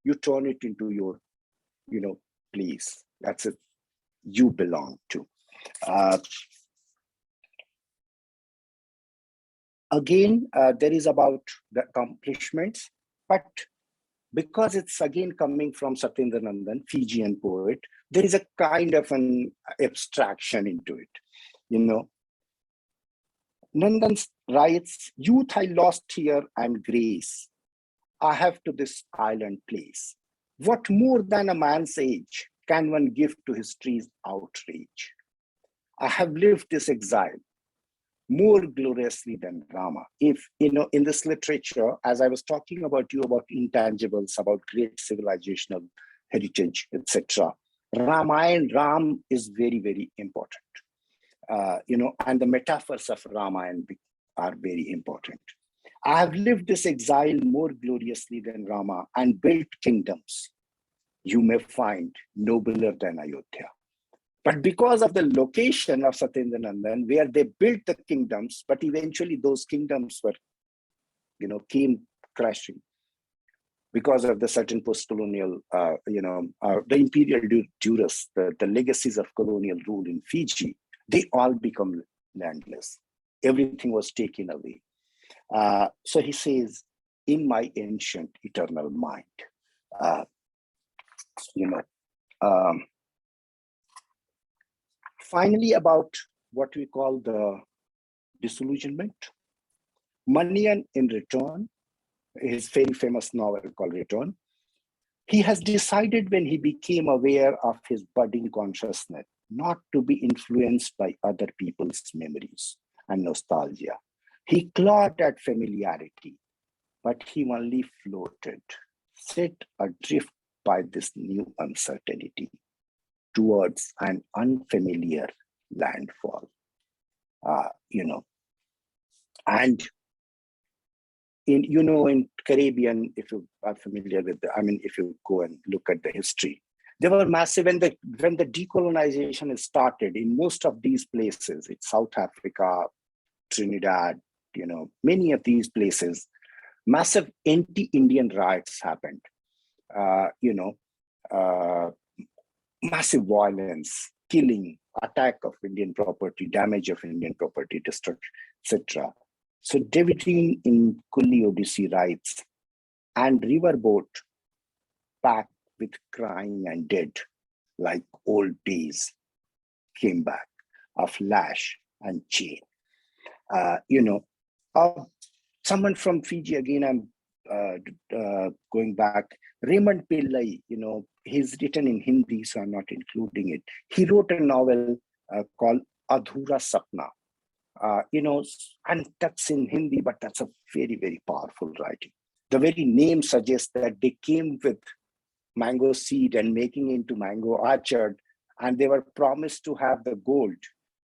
You turn it into your, place. That's it. You belong to. Again, there is about the accomplishments, but because it's again coming from Satyendra Nandan, Fijian poet, there is a kind of an abstraction into it. Nandan writes, "Youth I lost here and grace I have to this island place. What more than a man's age can one give to history's outrage? I have lived this exile, more gloriously than Rama. If, in this literature, as I was talking about you about intangibles, about great civilizational heritage, etc., Ram is very, very important. And the metaphors of Ramayana are very important. I have lived this exile more gloriously than Rama and built kingdoms you may find nobler than Ayodhya. But because of the location of Satyendra Nandan, where they built the kingdoms, but eventually those kingdoms were, came crashing because of the certain post-colonial, the imperial duress, the legacies of colonial rule in Fiji, they all become landless. Everything was taken away. So he says, in my ancient eternal mind, finally, about what we call the disillusionment. Manian in Return, his very famous novel called Return, he has decided when he became aware of his budding consciousness not to be influenced by other people's memories and nostalgia. He clawed at familiarity, but he only floated, set adrift by this new uncertainty towards an unfamiliar landfall. And in Caribbean, if you are familiar with if you go and look at the history, they were massive when the decolonization started in most of these places. It's South Africa, Trinidad, many of these places, massive anti-Indian riots happened. Massive violence, killing, attack of Indian property, damage of Indian property, destruction, etc. So Davidine in Kulli Odyssey writes, and riverboat packed with crying and dead, like old days, came back of lash and chain. Someone from Fiji, again, I'm going back, Raymond Pillai, he's written in Hindi, so I'm not including it. He wrote a novel called Adhura Sapna, and that's in Hindi, but that's a very, very powerful writing. The very name suggests that they came with mango seed and making into mango orchard, and they were promised to have the gold.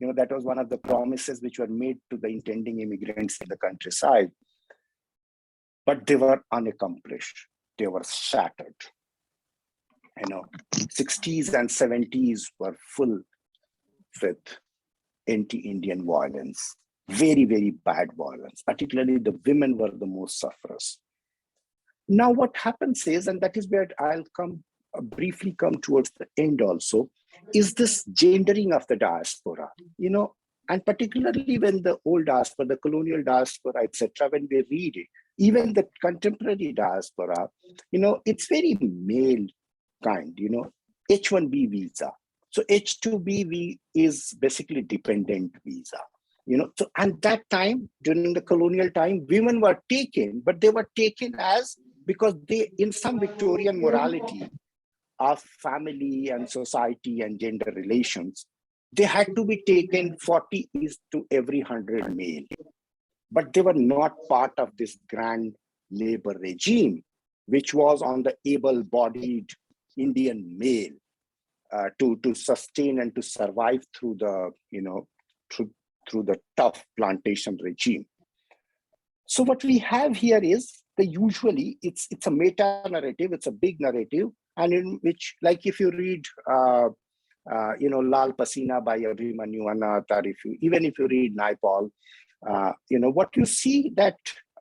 That was one of the promises which were made to the intending immigrants in the countryside. But they were unaccomplished. They were shattered. 60s and 70s were full with anti-Indian violence, very, very bad violence. Particularly the women were the most sufferers. Now what happens is, and that is where I'll briefly come towards the end also, is this gendering of the diaspora, and particularly when the old diaspora, the colonial diaspora, etc., when we read it, even the contemporary diaspora, it's very male kind, H-1B visa. So H-2B is basically dependent visa, So at that time, during the colonial time, women were taken, but they were taken because they, in some Victorian morality of family and society and gender relations, they had to be taken 40 is to every 100 male. But they were not part of this grand labor regime, which was on the able-bodied Indian male to sustain and to survive through the, through the tough plantation regime. So what we have here is usually it's a meta narrative, it's a big narrative, and in which, like if you read Lal Pasina by Abhimanyu Anath, or even if you read Naipaul, what you see that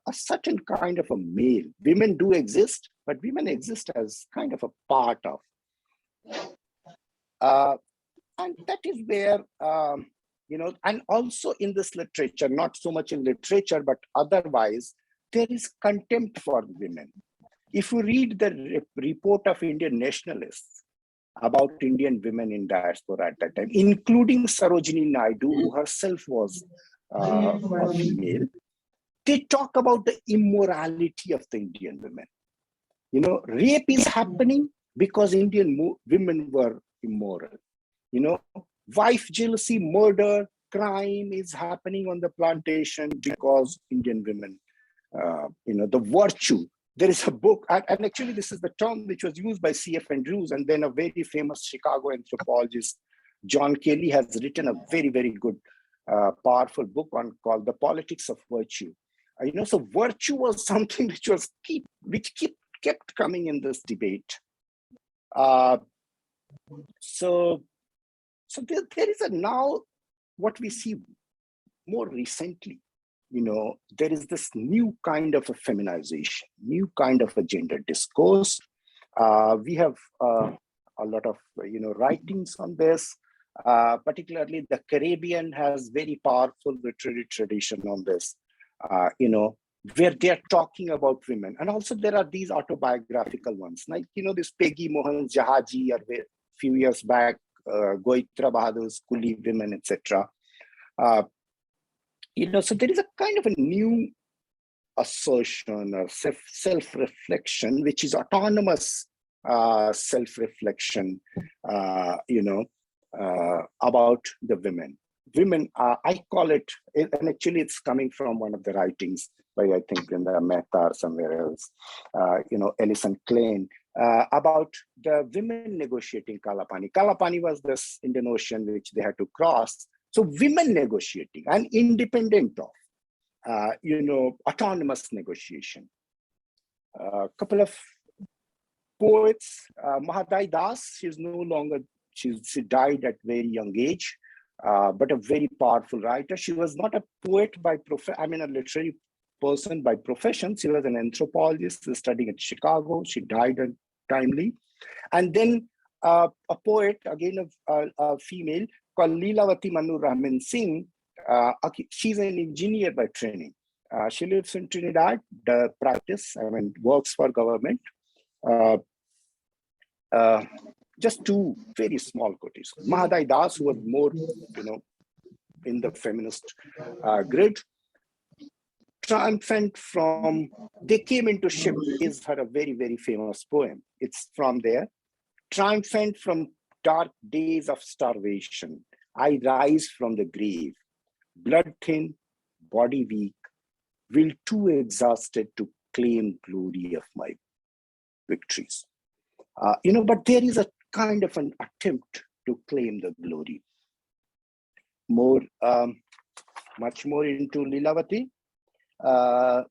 a certain kind of a male, women do exist, but women exist as kind of a part of. And that is where, and also in this literature, not so much in literature, but otherwise, there is contempt for women. If you read the report of Indian nationalists about Indian women in diaspora at that time, including Sarojini Naidu, who herself was a female, they talk about the immorality of the Indian women. Rape is happening because Indian women were immoral. Wife jealousy, murder, crime is happening on the plantation because Indian women, the virtue. There is a book, and actually this is the term which was used by C.F. Andrews, and then a very famous Chicago anthropologist, John Kelly, has written a very, very good, powerful book called The Politics of Virtue. So virtue was something which kept coming in this debate. So there is now what we see more recently. There is this new kind of a feminization, new kind of a gender discourse. We have a lot of writings on this. Particularly the Caribbean has very powerful literary tradition on this. Where they're talking about women. And also there are these autobiographical ones, like, this Peggy Mohan's Jahaji, or a few years back, Goitra Bahadur's Kuli Women, etc. So there is a kind of a new assertion or self-reflection, which is autonomous self-reflection, about the women. Women, I call it, and actually it's coming from one of the writings by, I think, in the Mehta or somewhere else, Ellison Klein, about the women negotiating Kalapani. Kalapani was this Indian Ocean which they had to cross. So women negotiating and independent of, autonomous negotiation. A couple of poets, Mahadai Das, she's no longer, she died at very young age. But a very powerful writer. She was not a poet by a literary person by profession. She was an anthropologist studying at Chicago. She died untimely. And then a poet, again a female, called Leelavati Manu Rahman Singh. She's an engineer by training. She lives in Trinidad, works for government. Just two very small quotations. Mahadai Das, who was more, in the feminist grid, triumphant from, they came into ship, is her a very, very famous poem. It's from there. Triumphant from dark days of starvation, I rise from the grave, blood thin, body weak, will too exhausted to claim glory of my victories. But there is a kind of an attempt to claim the glory. Much more into Leelavati.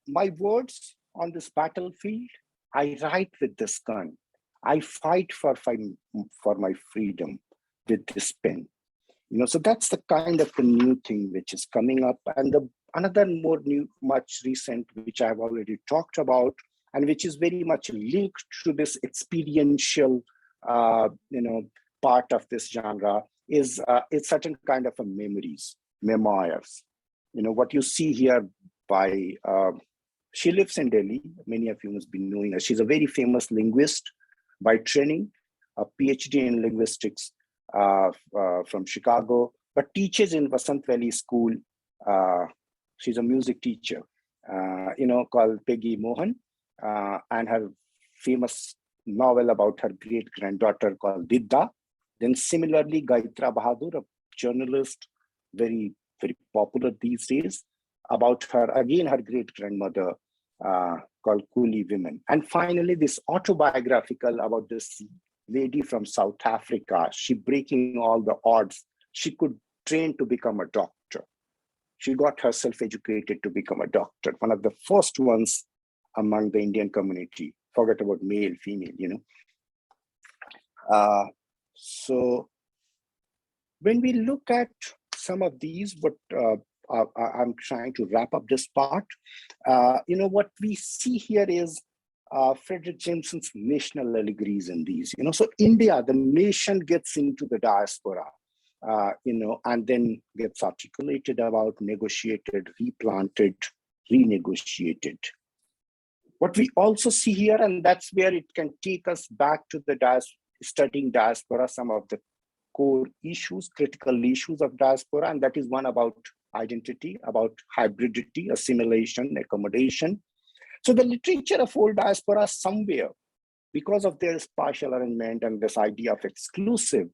My words on this battlefield, I write with this gun. I fight for my freedom with this pen. So that's the kind of a new thing which is coming up. And another more new, much recent, which I've already talked about, and which is very much linked to this experiential, part of this genre, is it's certain kind of a memoirs. What you see here by, she lives in Delhi. Many of you must be knowing her. She's a very famous linguist by training, a PhD in linguistics from Chicago, but teaches in Vasant Valley School. She's a music teacher, called Peggy Mohan, and her famous novel about her great-granddaughter called Didda. Then similarly, Gaitra Bahadur, a journalist, very, very popular these days, about her, again, her great-grandmother called Kuli Women. And finally, this autobiographical about this lady from South Africa, she breaking all the odds. She could train to become a doctor. She got herself educated to become a doctor, one of the first ones among the Indian community. Forget about male, female, So when we look at some of these, but I'm trying to wrap up this part. What we see here is Frederick Jameson's national allegories in these. So India, the nation, gets into the diaspora, and then gets articulated about, negotiated, replanted, renegotiated. What we also see here, and that's where it can take us back to the studying diaspora, some of the core issues, critical issues of diaspora, and that is one about identity, about hybridity, assimilation, accommodation. So the literature of old diaspora somewhere, because of their spatial arrangement and this idea of exclusive,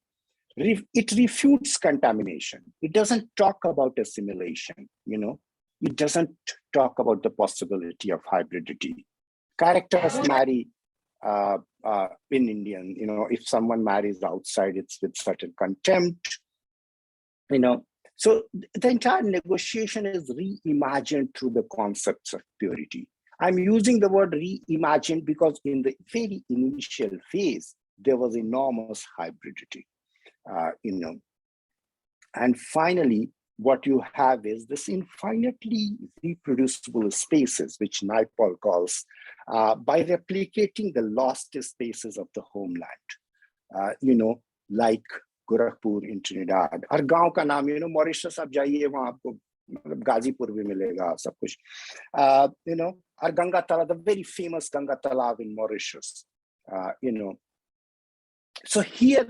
It refutes contamination. It doesn't talk about assimilation, It doesn't talk about the possibility of hybridity. Characters marry in Indian, if someone marries outside, it's with certain contempt, So the entire negotiation is reimagined through the concepts of purity. I'm using the word reimagined because in the very initial phase, there was enormous hybridity, And finally, what you have is this infinitely reproducible spaces, which Naipaul calls, by replicating the lost spaces of the homeland, like Gorakhpur in Trinidad. और गांव का नाम, Mauritius आप जाइए, वहां आपको मतलब गाजीपुर भी मिलेगा, सब कुछ, और गंगा तालाब, the very famous Ganga Talab in Mauritius, So here,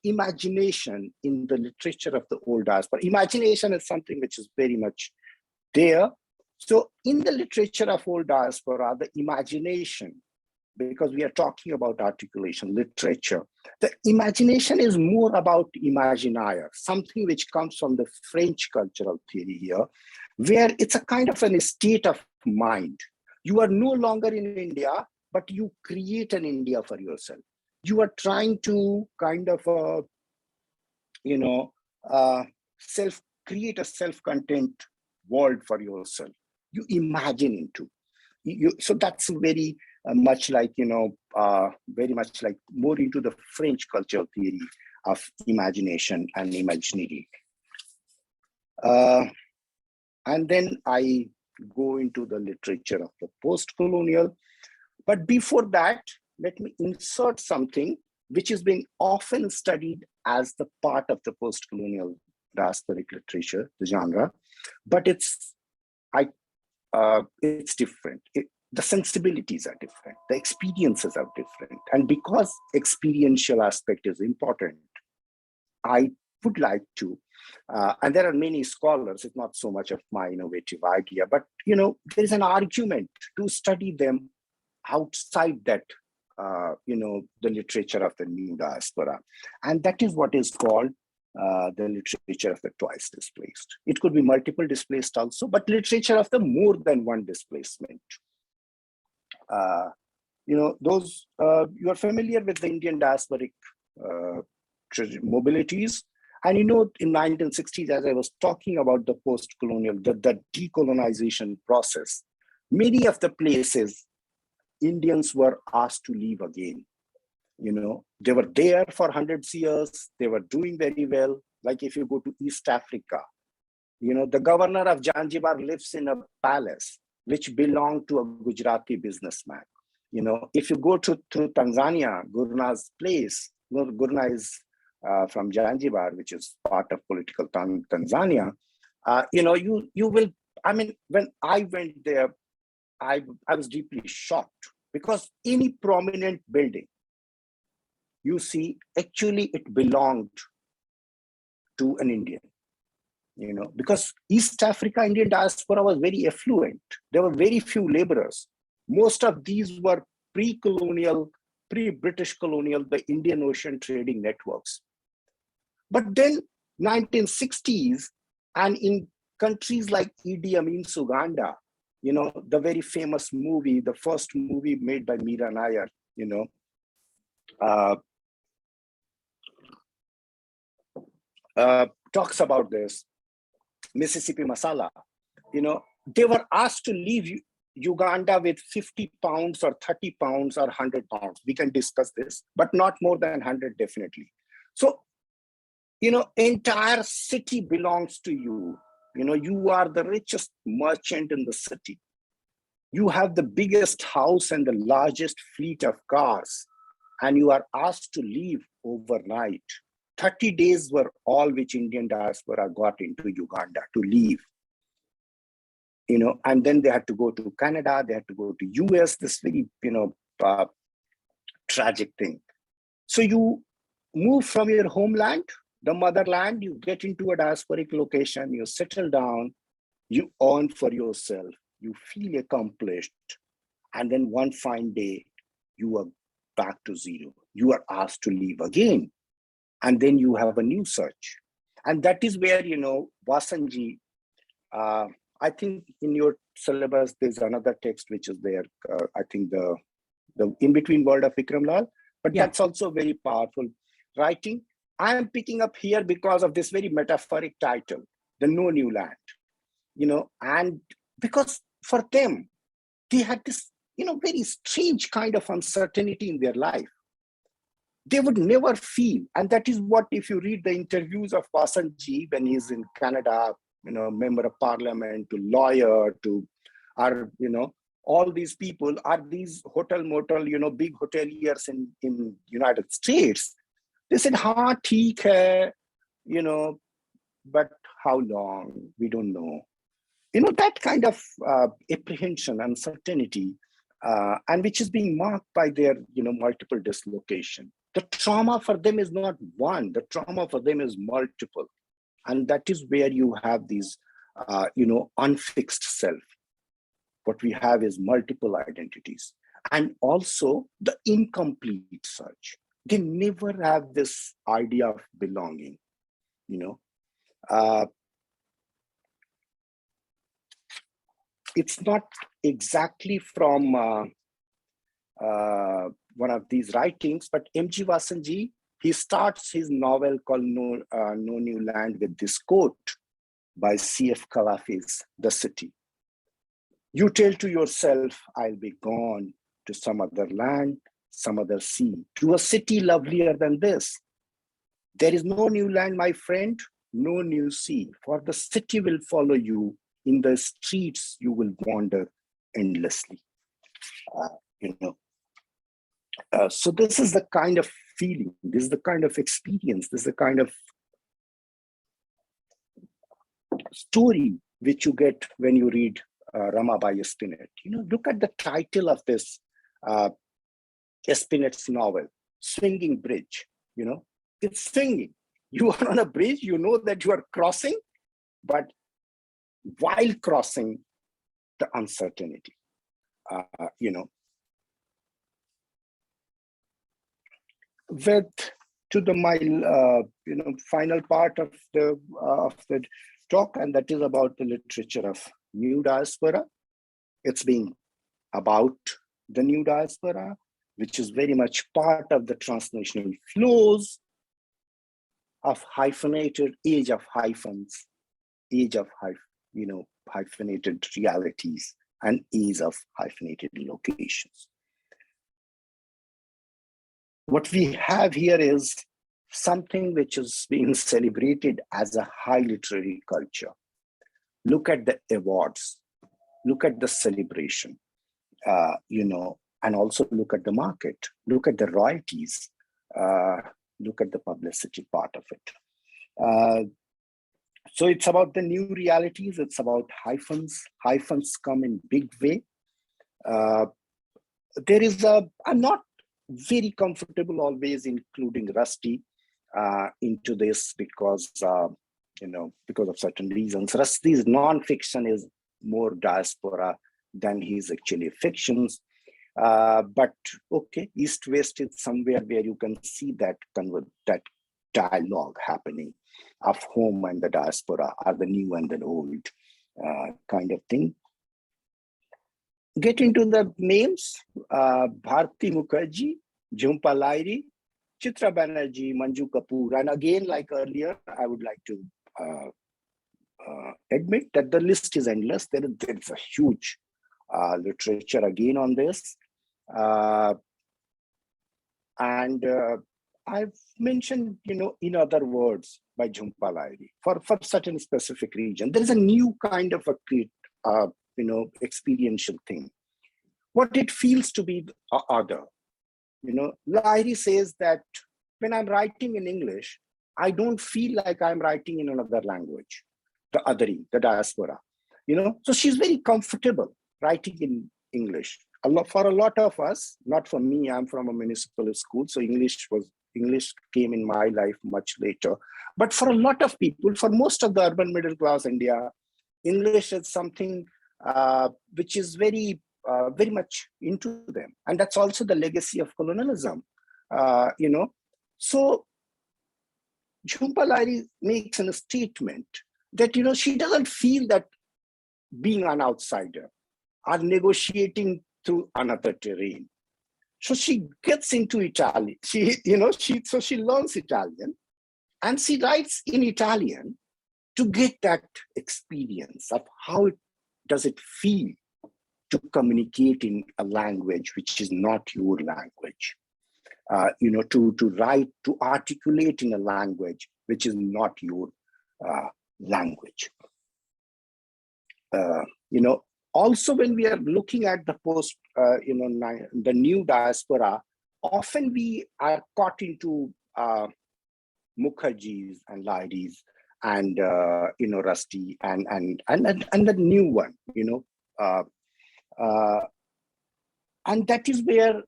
imagination in the literature of the old diaspora, imagination is something which is very much there. So in the literature of old diaspora, the imagination, because we are talking about articulation, literature, the imagination is more about imaginaire, something which comes from the French cultural theory here, where it's a kind of a state of mind. You are no longer in India, but you create an India for yourself. You are trying to kind of, create a self-contained world for yourself. You imagine into. So that's very much like, very much like more into the French cultural theory of imagination and imaginary. And then I go into the literature of the post-colonial. But before that, let me insert something which is being often studied as the part of the post-colonial diasporic literature, the genre, but it's different. The sensibilities are different. The experiences are different. And because experiential aspect is important, I would like to, and there are many scholars, it's not so much of my innovative idea, but there is an argument to study them outside that, the literature of the new diaspora. And that is what is called the literature of the twice displaced. It could be multiple displaced also, but literature of the more than one displacement. Those, you are familiar with the Indian diasporic mobilities. And in 1960s, as I was talking about the post-colonial, the decolonization process, many of the places Indians were asked to leave again. They were there for hundreds of years. They were doing very well. Like if you go to East Africa, the governor of Zanzibar lives in a palace which belonged to a Gujarati businessman. If you go through Tanzania, Gurna's place, Gurna is from Zanzibar, which is part of political Tanzania. You will, when I went there, I was deeply shocked because any prominent building, you see, actually it belonged to an Indian. Because East Africa, Indian diaspora was very affluent. There were very few laborers. Most of these were pre-colonial, pre-British colonial, the Indian Ocean trading networks. But then 1960s, and in countries like Idi Amin's Uganda, the very famous movie, the first movie made by Meera Nair, talks about this, Mississippi Masala, they were asked to leave Uganda with 50 pounds or 30 pounds or 100 pounds. We can discuss this, but not more than 100 definitely. So, entire city belongs to you. You are the richest merchant in the city. You have the biggest house and the largest fleet of cars, and you are asked to leave overnight. 30 days were all which Indian diaspora got into Uganda to leave. And then they had to go to Canada, they had to go to US, this very, tragic thing. So you move from your homeland, the motherland, you get into a diasporic location, you settle down, you earn for yourself, you feel accomplished, and then one fine day, you are back to zero. You are asked to leave again. And then you have a new search. And that is where, Vasanji, I think in your syllabus, there's another text which is there. I think the in-between world of Vikram Lal, but Yeah. that's also very powerful writing. I am picking up here because of this very metaphoric title, The No New Land, and because for them, they had this, very strange kind of uncertainty in their life. They would never feel, and that is what, if you read the interviews of Vasanji when he's in Canada, member of parliament, to lawyer, to all these people are these motel, big hoteliers in United States. They said, "Ha, theek hai, but how long? We don't know." That kind of apprehension, uncertainty, and which is being marked by their, multiple dislocation. The trauma for them is not one, the trauma for them is multiple. And that is where you have these, unfixed self. What we have is multiple identities. And also the incomplete search. They never have this idea of belonging, It's not exactly from one of these writings, but M.G. Vasanji, he starts his novel called No New Land with this quote by C.F. Kalafi's The City. "You tell to yourself, I'll be gone to some other land, some other sea, to a city lovelier than this. There is no new land, my friend, no new sea, for the city will follow you. In the streets, you will wander endlessly." So this is the kind of feeling, this is the kind of experience, this is the kind of story which you get when you read Ramabai Espinet. Look at the title of this Espinet's novel, Swinging Bridge. It's swinging. You are on a bridge, you know that you are crossing, but while crossing, the uncertainty, With to the final part of the talk, and that is about the literature of new diaspora. It's being about the new diaspora, which is very much part of the transnational flows of hyphenated age of hyphens, age of hyphenated realities, and age of hyphenated locations. What we have here is something which is being celebrated as a high literary culture. Look at the awards, look at the celebration, and also look at the market, look at the royalties, look at the publicity part of it. So it's about the new realities, it's about hyphens. Hyphens come in big way. I'm not very comfortable always including Rusty into this because of certain reasons. Rusty's non-fiction is more diaspora than his actually fictions. But okay, East-West is somewhere where you can see that dialogue happening of home and the diaspora, are the new and the old kind of thing. Get into the names, Bharti Mukherjee, Jhumpa Lahiri, Chitra Banerjee, Manju Kapoor. And again, like earlier, I would like to admit that the list is endless. There is a huge literature again on this. And I've mentioned, in other words, by Jhumpa Lahiri, for certain specific region, there is a new kind of a experiential thing. What it feels to be other. Lahiri says that when I'm writing in English, I don't feel like I'm writing in another language, the othering, the diaspora. So she's very comfortable writing in English. For a lot of us, not for me, I'm from a municipal school, so English came in my life much later. But for a lot of people, for most of the urban middle class India, English is something which is very much into them. And that's also the legacy of colonialism, So Jhumpa Lahiri makes a statement that, she doesn't feel that being an outsider or negotiating through another terrain. So she gets into Italian. So she learns Italian and she writes in Italian to get that experience of how does it feel to communicate in a language which is not your language. To write, to articulate in a language which is not your language. Also, when we are looking at the the new diaspora, often we are caught into Mukherjees and Lahiris and Rusty and the new one, and that is where,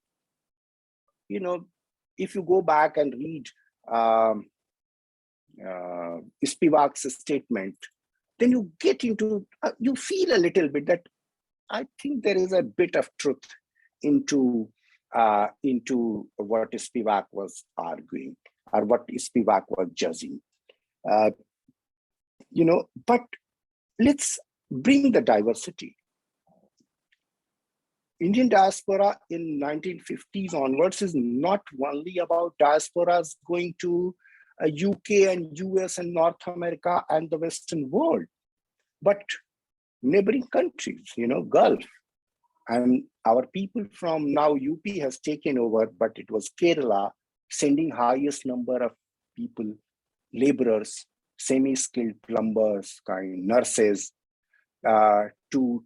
if you go back and read Spivak's statement, then you get into, you feel a little bit that I think there is a bit of truth into what Spivak was arguing or what Spivak was judging. But let's bring the diversity. Indian diaspora in 1950s onwards is not only about diasporas going to UK and US and North America and the Western world, but neighboring countries, Gulf. And our people from now UP has taken over, but it was Kerala sending highest number of people, laborers, semi-skilled plumbers, nurses to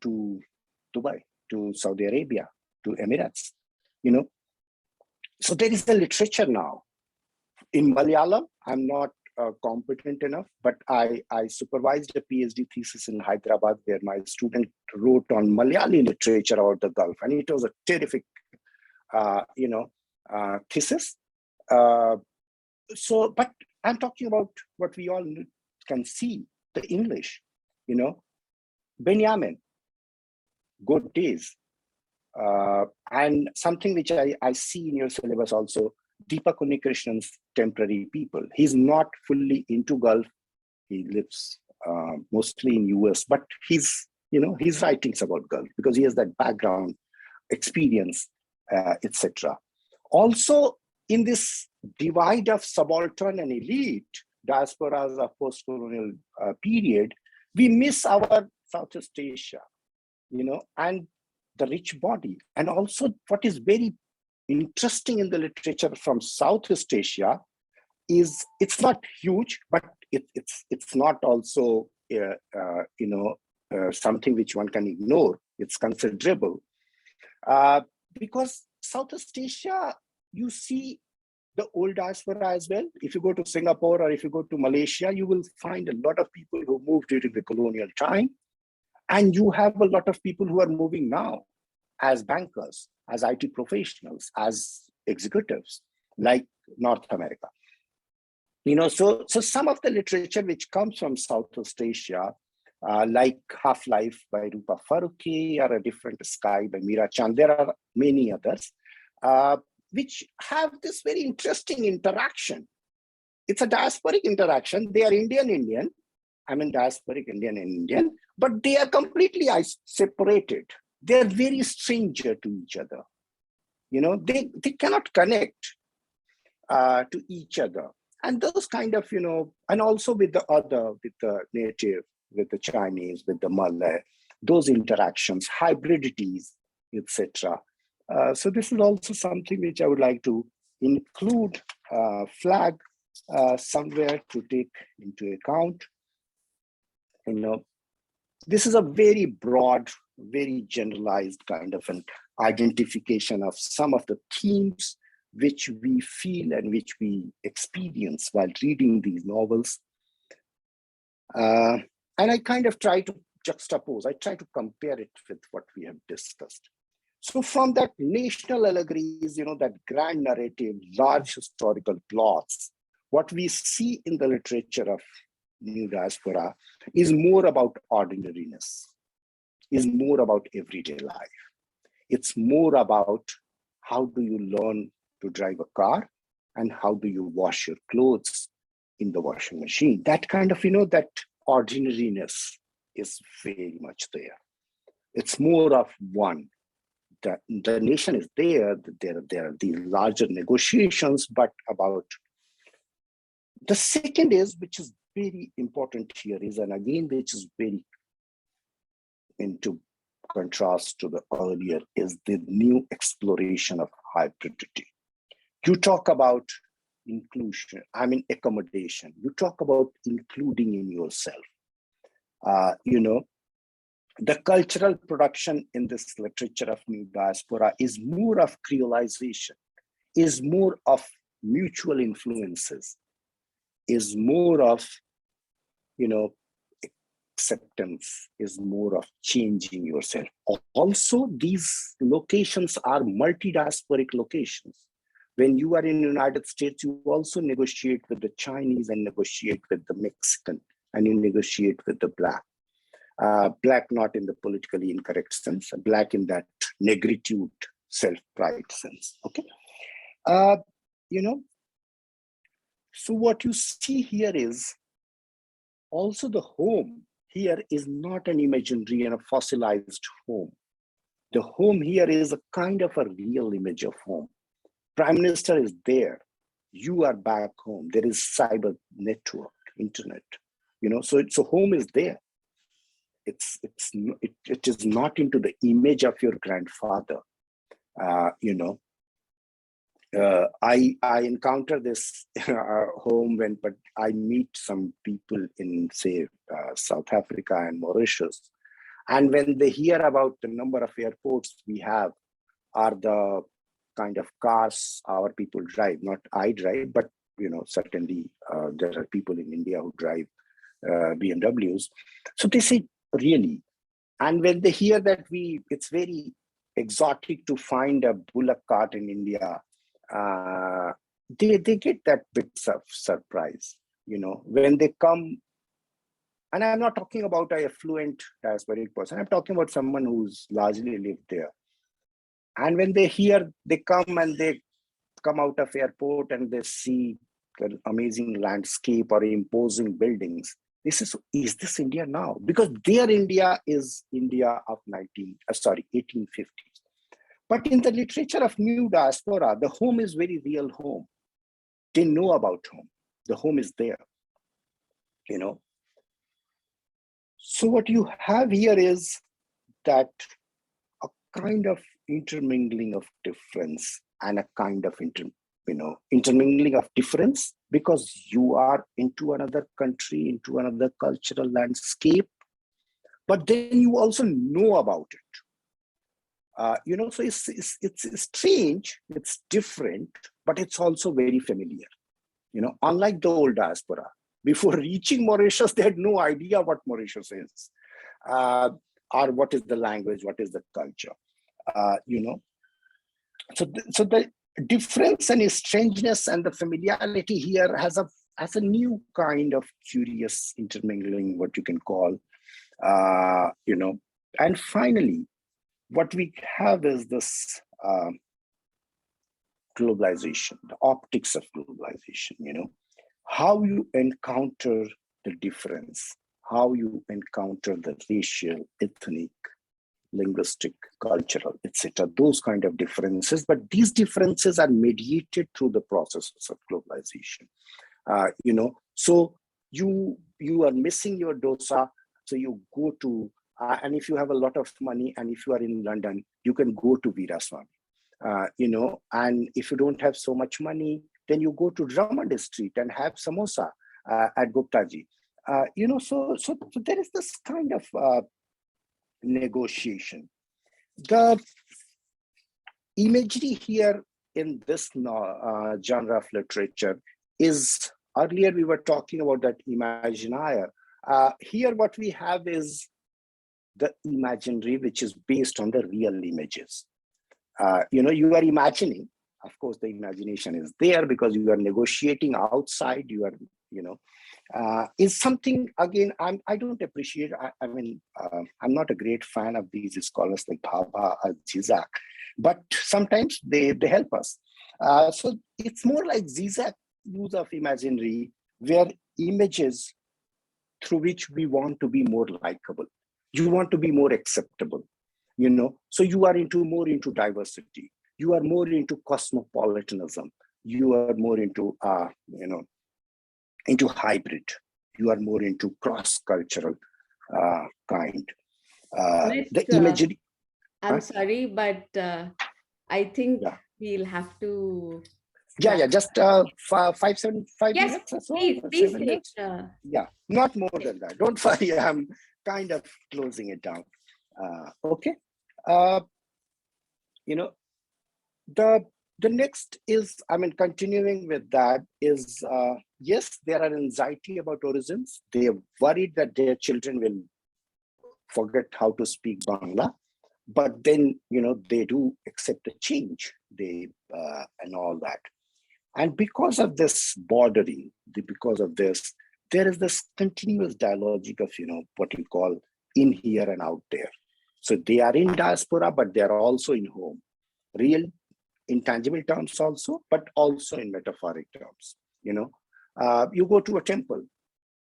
Dubai, to Saudi Arabia, to Emirates, So there is a literature now. In Malayalam, I'm not competent enough, but I supervised a PhD thesis in Hyderabad where my student wrote on Malayali literature about the Gulf, and it was a terrific, thesis. But I'm talking about what we all can see, the English, Benjamin, good days. And something which I see in your syllabus also, Deepak Unnikrishnan's temporary people. He's not fully into Gulf. He lives mostly in US, but his writings about Gulf because he has that background experience, etc. Also, in this divide of subaltern and elite diasporas of post-colonial period, we miss our Southeast Asia, and the rich body. And also what is very interesting in the literature from Southeast Asia is it's not huge, but it's not also something which one can ignore. It's considerable because Southeast Asia, you see the old diaspora as well. If you go to Singapore or if you go to Malaysia, you will find a lot of people who moved during the colonial time, and you have a lot of people who are moving now as bankers, as IT professionals, as executives, like North America. So some of the literature which comes from Southeast Asia, like Half-Life by Rupa Farooqui or A Different Sky by Meera Chand, there are many others, which have this very interesting interaction. It's a diasporic interaction. They are Indian, I mean diasporic Indian, but they are completely separated. They're very stranger to each other. They cannot connect to each other. And those kind of, and also with the native, with the Chinese, with the Malay, those interactions, hybridities, etc. So this is also something which I would like to include, flag somewhere to take into account. This is a very broad, very generalized kind of an identification of some of the themes which we feel and which we experience while reading these novels. And I kind of try to juxtapose, I try to compare it with what we have discussed. So from that national allegories, that grand narrative, large historical plots, what we see in the literature of New Diaspora is more about ordinariness, is more about everyday life. It's more about how do you learn to drive a car and how do you wash your clothes in the washing machine. That kind of, that ordinariness is very much there. It's more of one. The nation is there are the larger negotiations, but about the second is, which is very important here is, and again, which is very into contrast to the earlier, is the new exploration of hybridity. You talk about inclusion, accommodation. You talk about including in yourself. The cultural production in this literature of New Diaspora is more of creolization, is more of mutual influences, is more of, acceptance, is more of changing yourself. Also, these locations are multi-diasporic locations. When you are in the United States, you also negotiate with the Chinese and negotiate with the Mexican, and you negotiate with the Black. Black not in the politically incorrect sense, Black in that negritude, self-pride sense, okay? So what you see here is also the home here is not an imaginary and a fossilized home. The home here is a kind of a real image of home. Prime Minister is there. You are back home. There is cyber network, internet, so home is there. It is not into the image of your grandfather. I encounter this home but I meet some people in, say, South Africa and Mauritius. And when they hear about the number of airports we have, are the kind of cars our people drive, not I drive, but, certainly there are people in India who drive BMWs. So they say, really? And when they hear that it's very exotic to find a bullock cart in India, they get that bit of surprise, when they come. And I'm not talking about an affluent diasporic person. I'm talking about someone who's largely lived there. And when they hear, they come out of airport and they see the amazing landscape or imposing buildings. Is this India now? Because their India is India of 1850s. But in the literature of New Diaspora, the home is very real home. They know about home. The home is there, So what you have here is that a kind of intermingling of difference and a kind of intermingling of difference, because you are into another country, into another cultural landscape, but then you also know about it. So it's strange, it's different, but it's also very familiar. Unlike the old diaspora, before reaching Mauritius, they had no idea what Mauritius is, or what is the language, what is the culture, So the difference and strangeness and the familiarity here has a new kind of curious intermingling, what you can call, And finally, what we have is this globalization, the optics of globalization, how you encounter the difference, how you encounter the racial, ethnic, linguistic, cultural, etc., those kind of differences. But these differences are mediated through the processes of globalization. So you are missing your dosa, so you go to, and if you have a lot of money, and if you are in London, you can go to Veeraswamy. And if you don't have so much money, then you go to Drummond Street and have samosa at Guptaji. So there is this kind of negotiation. The imagery here in this genre of literature is, earlier we were talking about that imaginaire. Here what we have is the imaginary, which is based on the real images. You are imagining, of course, the imagination is there because you are negotiating outside, you are, is something, again, I don't appreciate, I'm not a great fan of these scholars like Bhabha or Zizek, but sometimes they help us. So it's more like Zizek use of imaginary where images through which we want to be more likable. You want to be more acceptable, so you are more into diversity. You are more into cosmopolitanism. You are more into, into hybrid. You are more into cross-cultural kind. The imagery. I'm sorry, but I think we'll have to. Just 5 minutes or so. Please 7 minutes. take. Not more than that. Don't worry, I'm kind of closing it down. Okay. The next is, continuing with that is, yes, there are anxiety about origins. They are worried that their children will forget how to speak Bangla, but then, they do accept the change, and all that. And because of this bordering, because of this, there is this continuous dialogue of, what you call in here and out there. So they are in diaspora, but they are also in home. Real intangible terms also, but also in metaphoric terms. You go to a temple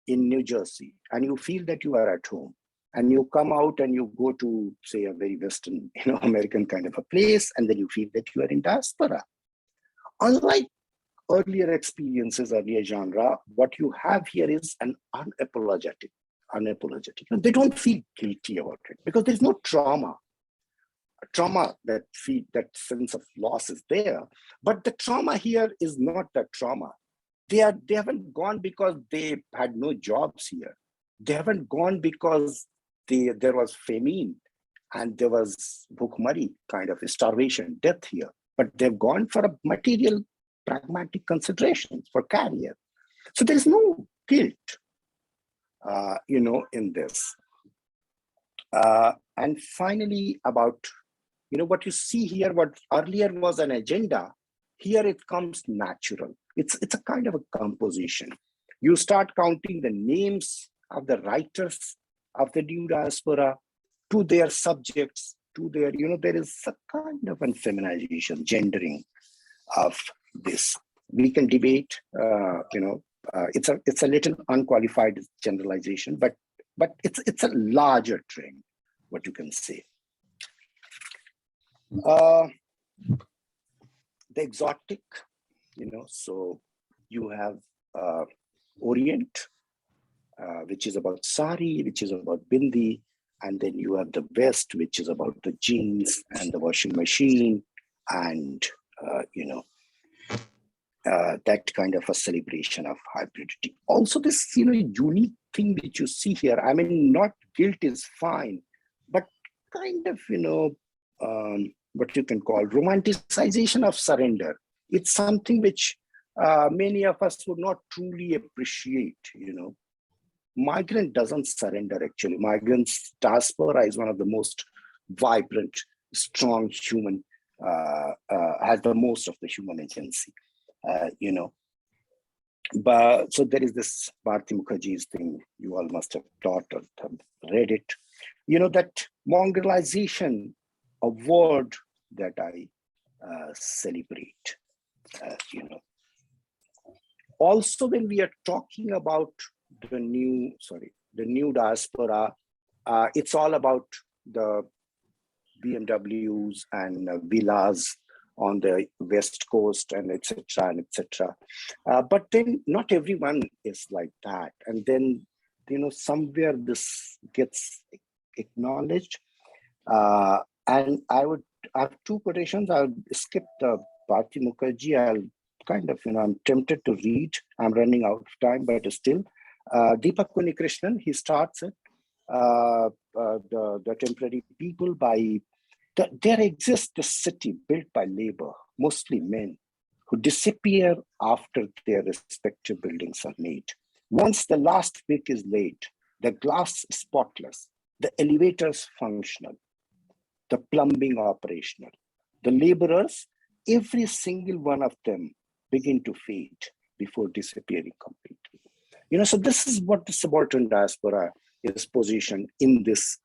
in New Jersey and you feel that you are at home, and you come out and you go to, say, a very Western, American kind of a place, and then you feel that you are in diaspora. Unlike earlier experiences, earlier genre, what you have here is an unapologetic. They don't feel guilty about it because there's no trauma. That sense of loss is there, but the trauma here is not that trauma. They haven't gone because they had no jobs here. They haven't gone because there was famine and there was bhukmari, kind of starvation, death here. But they've gone for a material, pragmatic considerations for career. So there's no guilt, in this. And finally, about what you see here, what earlier was an agenda, here it comes natural. It's a kind of a composition. You start counting the names of the writers of the new diaspora to their subjects, to their, there is a kind of feminization, gendering of this. We can debate, it's a little unqualified generalization, but it's a larger trend, what you can say. The exotic, so you have Orient, which is about sari, which is about bindi, and then you have the West, which is about the jeans and the washing machine, and that kind of a celebration of hybridity. Also, this unique thing which you see here. Not guilt is fine, but kind of what you can call romanticization of surrender. It's something which many of us would not truly appreciate. Migrant doesn't surrender, actually. Migrants, diaspora is one of the most vibrant, strong human, has the most of the human agency, But so there is this Bharti Mukherjee's thing, you all must have taught or have read it. That mongrelization, a word that I celebrate, Also, when we are talking about the new diaspora, it's all about the BMWs and villas on the West Coast and etc. But then not everyone is like that. And then, somewhere this gets acknowledged. And I have two quotations. I'll skip the Bharti Mukherjee. I'll kind of, I'm tempted to read. I'm running out of time, but still. Deepak Krishnan, he starts it. The temporary people by, there exists a city built by labor, mostly men, who disappear after their respective buildings are made. Once the last brick is laid, the glass is spotless, the elevators functional, the plumbing operational. The laborers, every single one of them, begin to fade before disappearing completely. So this is what the subaltern diaspora is positioned in this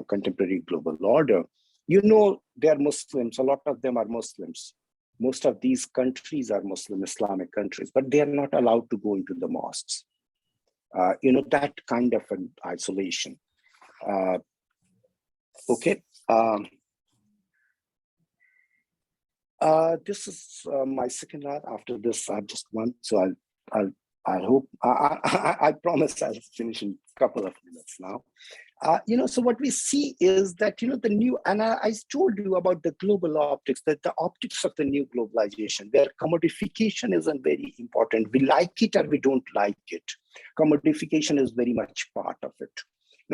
contemporary global order. They are Muslims. A lot of them are Muslims. Most of these countries are Muslim Islamic countries, but they are not allowed to go into the mosques. That kind of an isolation. Okay. This is my second art. After this, I have just one. So I hope, I promise I'll finish in a couple of minutes now. So what we see is that, the new, and I told you about the global optics, that the optics of the new globalization, where commodification isn't very important. We like it or we don't like it. Commodification is very much part of it.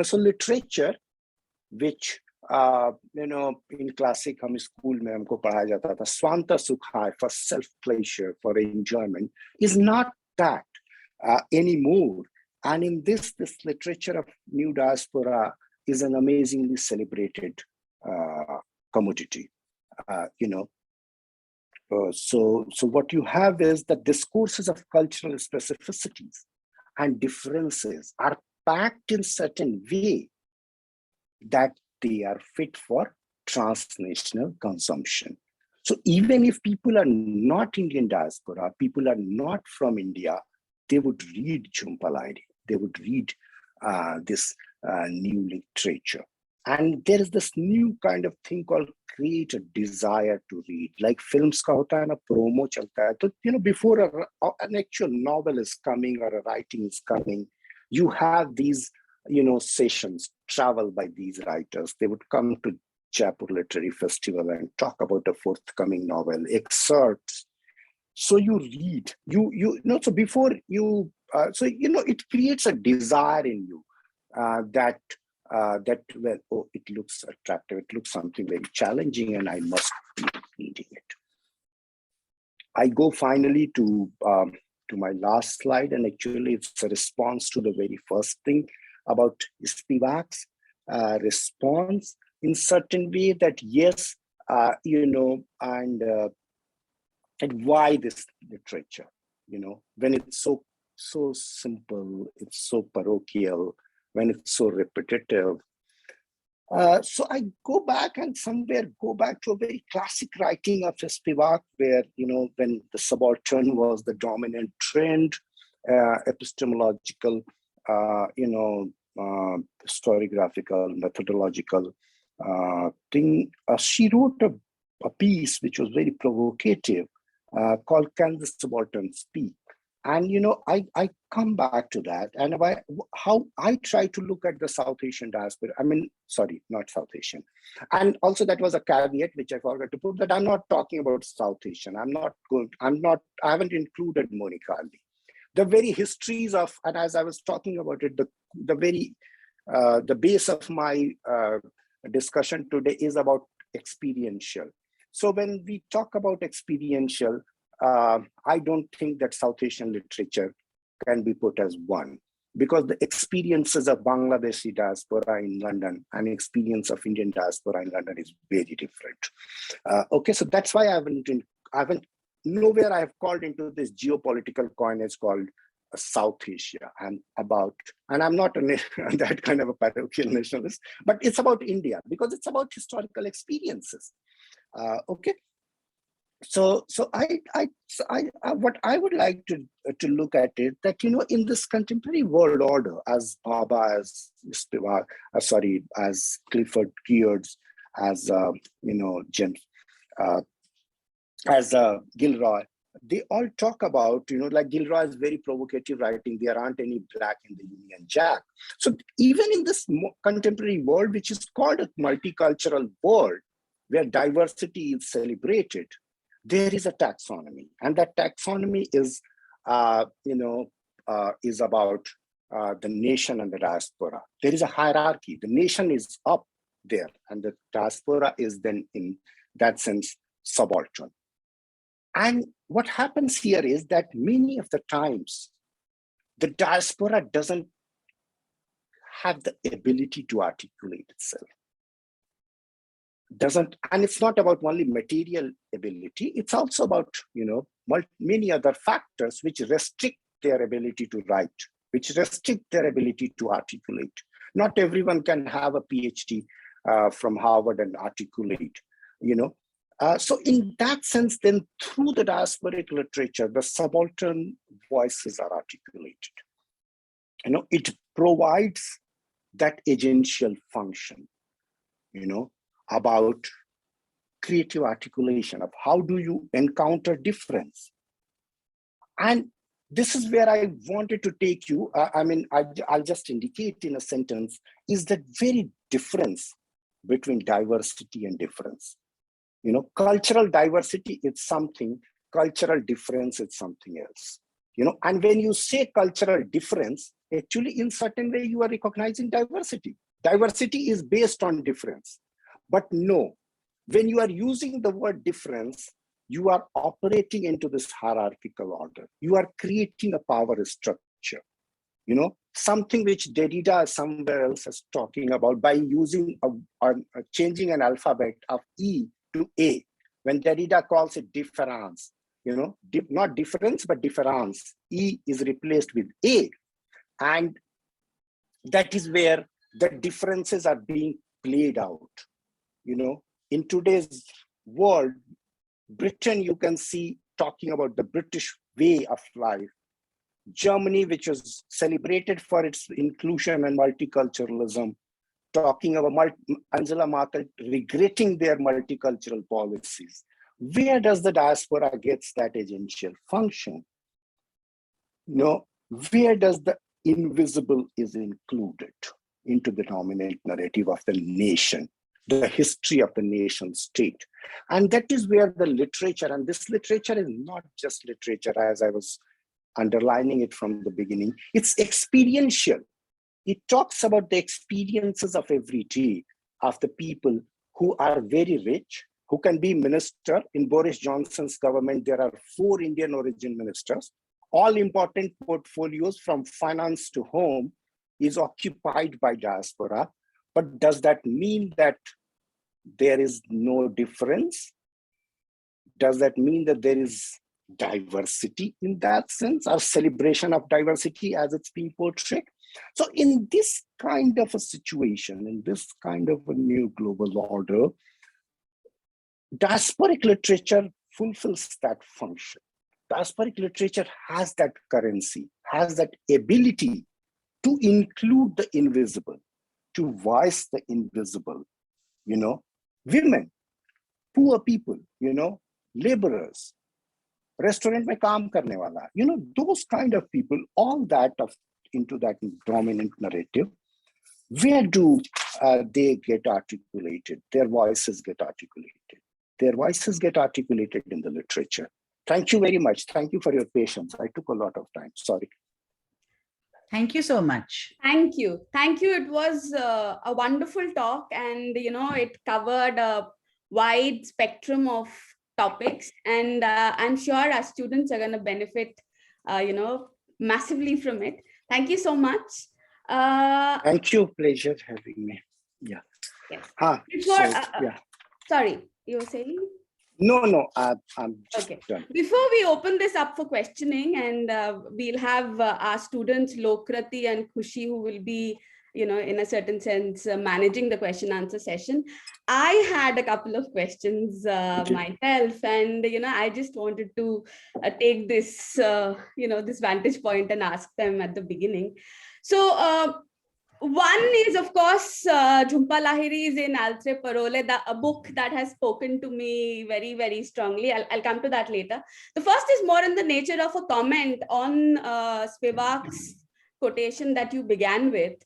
So literature, which, in classic हम school में हमको पढ़ाया जाता था, swanta sukha, for self pleasure, for enjoyment, is not that anymore. And in this literature of new diaspora is an amazingly celebrated commodity. So what you have is that discourses of cultural specificities and differences are packed in certain way that they are fit for transnational consumption. So even if people are not Indian diaspora, people are not from India, they would read Jhumpalaidi, they would read this new literature. And there is this new kind of thing called create a desire to read. Like films ka hota hai na, promo chalta hai. So, before an actual novel is coming or a writing is coming, you have these, sessions, travel by these writers. They would come to Jaipur Literary Festival and talk about a forthcoming novel, excerpts. So you read, so before you, it creates a desire in you that, well, oh, it looks attractive, it looks something very challenging, and I must be reading it. I go finally to my last slide, and actually it's a response to the very first thing about Spivak's response in certain way that yes, and why this literature, when it's so simple, it's so parochial, when it's so repetitive. So I go back and go back to a very classic writing of Spivak, where, when the subaltern was the dominant trend, epistemological, historiographical, methodological thing. She wrote a piece which was very provocative called Can the Subaltern Speak? And, I come back to that, and how I try to look at the South Asian diaspora. Sorry, not South Asian. And also that was a caveat which I forgot to put, that I'm not talking about South Asian. I haven't included Monica Ali. The very histories of, and as I was talking about it, the base of my discussion today is about experiential. So when we talk about experiential, I don't think that South Asian literature can be put as one, because the experiences of Bangladeshi diaspora in London and experience of Indian diaspora in London is very different. Okay, so that's why I haven't nowhere I have called into this geopolitical coinage called South Asia and I'm not that kind of a parochial nationalist, but it's about India because it's about historical experiences. Okay. So what I would like to look at it, that, in this contemporary world order, as Baba, as Spivak, as Clifford Geertz, as, James, as Gilroy, they all talk about, like Gilroy is very provocative writing, there aren't any black in the Union Jack. So even in this contemporary world, which is called a multicultural world, where diversity is celebrated, there is a taxonomy. And that taxonomy is, is about the nation and the diaspora. There is a hierarchy. The nation is up there, and the diaspora is then, in that sense, subaltern. And what happens here is that many of the times, the diaspora doesn't have the ability to articulate itself. And it's not about only material ability, it's also about, many other factors which restrict their ability to write, which restrict their ability to articulate. Not everyone can have a PhD from Harvard and articulate, So in that sense, then through the diasporic literature, the subaltern voices are articulated. It provides that agential function, about creative articulation of how do you encounter difference. And this is where I wanted to take you. I'll just indicate in a sentence, is that very difference between diversity and difference. Cultural diversity is something, cultural difference is something else. And when you say cultural difference, actually in certain way you are recognizing diversity. Diversity is based on difference. But no, when you are using the word difference, you are operating into this hierarchical order. You are creating a power structure. Something which Derrida somewhere else is talking about by using changing an alphabet of E to A, when Derrida calls it difference, not difference, but difference. E is replaced with A. And that is where the differences are being played out. In today's world, Britain, you can see talking about the British way of life. Germany, which was celebrated for its inclusion and multiculturalism, talking about Angela Merkel regretting their multicultural policies. Where does the diaspora gets that agential function? Where does the invisible is included into the dominant narrative of the nation, the history of the nation state? And that is where the literature, and this literature is not just literature, as I was underlining it from the beginning, it's experiential. It talks about the experiences of every day of the people who are very rich, who can be minister. In Boris Johnson's government, there are 4 Indian origin ministers. All important portfolios from finance to home is occupied by diaspora. But does that mean that there is no difference? Does that mean that there is diversity in that sense, or celebration of diversity as it's being portrayed? So in this kind of a situation, in this kind of a new global order, diasporic literature fulfills that function. Diasporic literature has that currency, has that ability to include the invisible, to voice the invisible, women, poor people, laborers, restaurant mein kaam karne wala, those kind of people, all that into that dominant narrative. Where do they get articulated? Their voices get articulated. Their voices get articulated in the literature. Thank you very much. Thank you for your patience. I took a lot of time. Sorry. Thank you so much. Thank you. Thank you. It was a wonderful talk, and it covered a wide spectrum of topics, and I'm sure our students are going to benefit massively from it. Thank you so much. Thank you. Pleasure having me. Yeah. Yes. Sorry, you were saying? No, I'm just okay. done. Before we open this up for questioning, and we'll have our students Lokrati and Khushi, who will be, in a certain sense, managing the question answer session. I had a couple of questions myself, and I just wanted to take this, this vantage point and ask them at the beginning. So one is, of course, Jhumpa Lahiri's In Altre Parole, a book that has spoken to me very, very strongly. I'll come to that later. The first is more in the nature of a comment on Spivak's quotation that you began with.